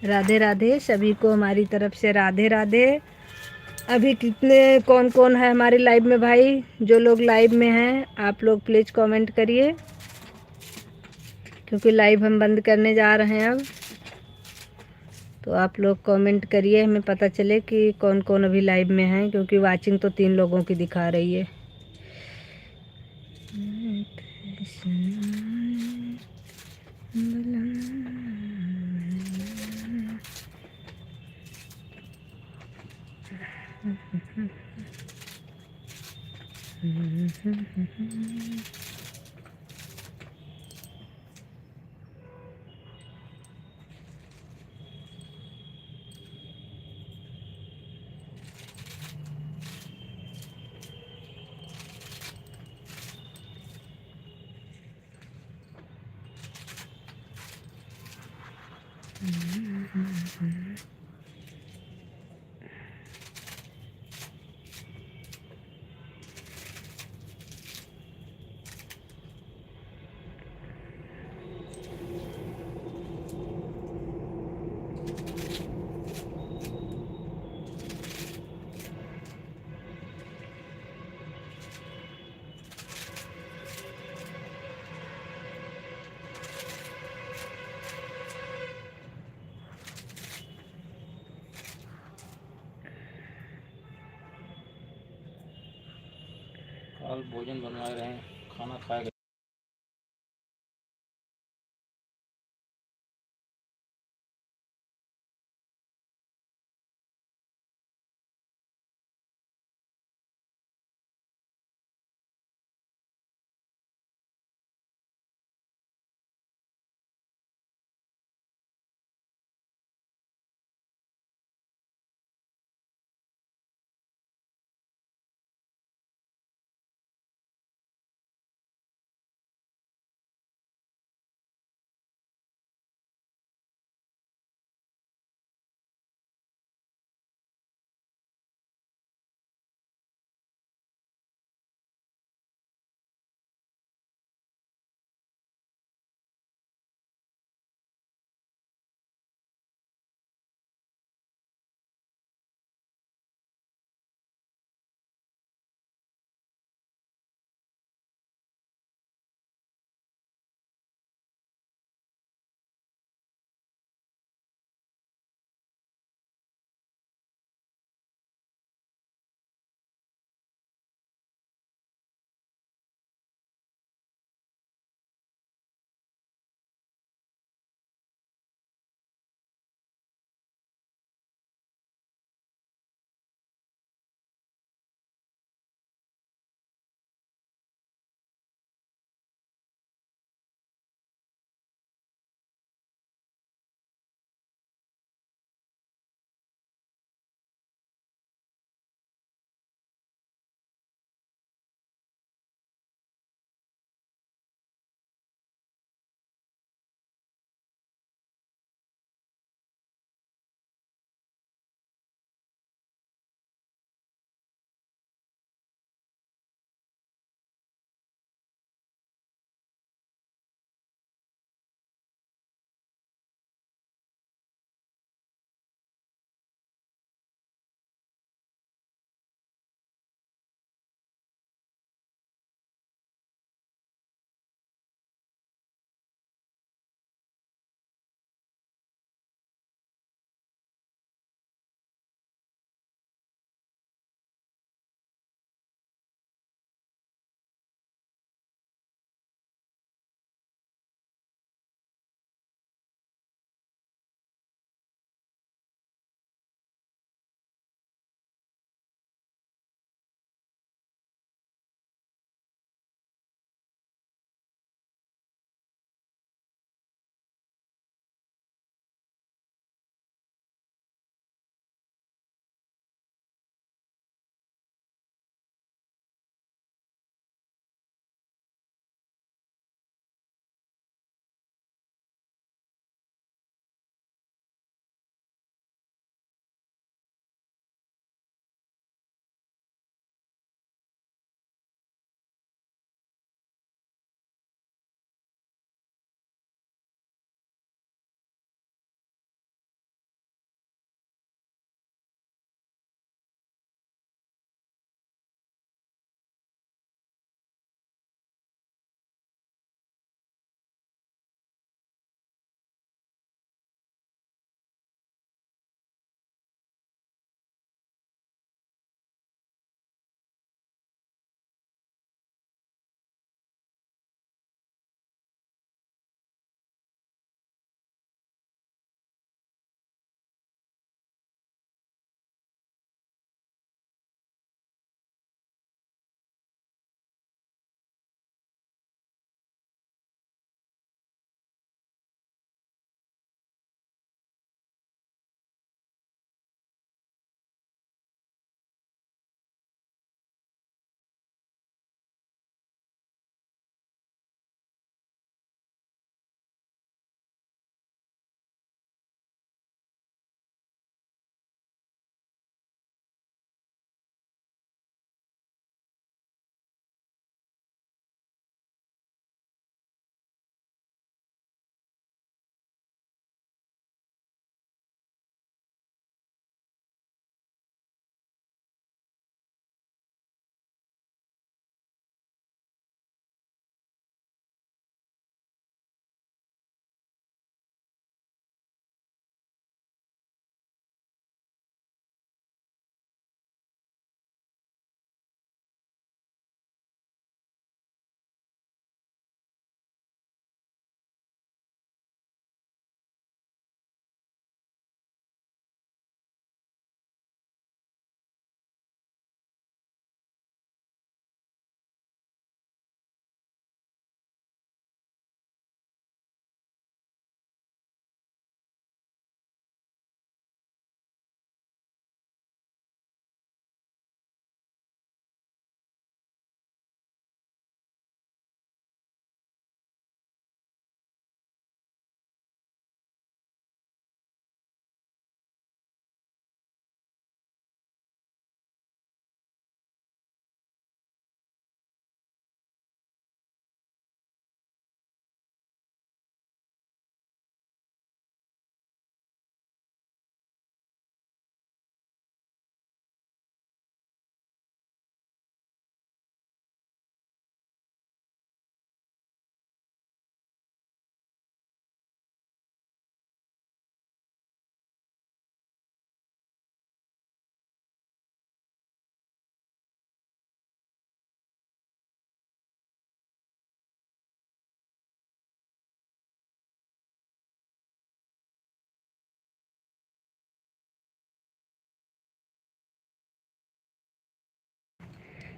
A: राधे राधे, सभी को हमारी तरफ से राधे राधे। अभी कितने कौन कौन है हमारे लाइव में भाई? जो लोग लाइव में हैं आप लोग प्लीज़ कमेंट करिए, क्योंकि लाइव हम बंद करने जा रहे हैं अब। तो आप लोग कमेंट करिए, हमें पता चले कि कौन कौन अभी लाइव में हैं, क्योंकि वाचिंग तो 3 लोगों की दिखा रही है।
C: कल भोजन बनवा रहे हैं, खाना खाएगा।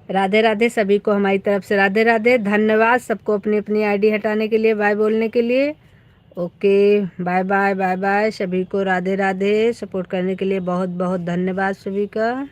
A: राधे राधे सभी को हमारी तरफ से राधे राधे। धन्यवाद सबको अपनी अपनी आईडी हटाने के लिए, बाय बोलने के लिए। Okay, bye bye bye bye सभी को, राधे राधे। सपोर्ट करने के लिए बहुत बहुत धन्यवाद सभी का।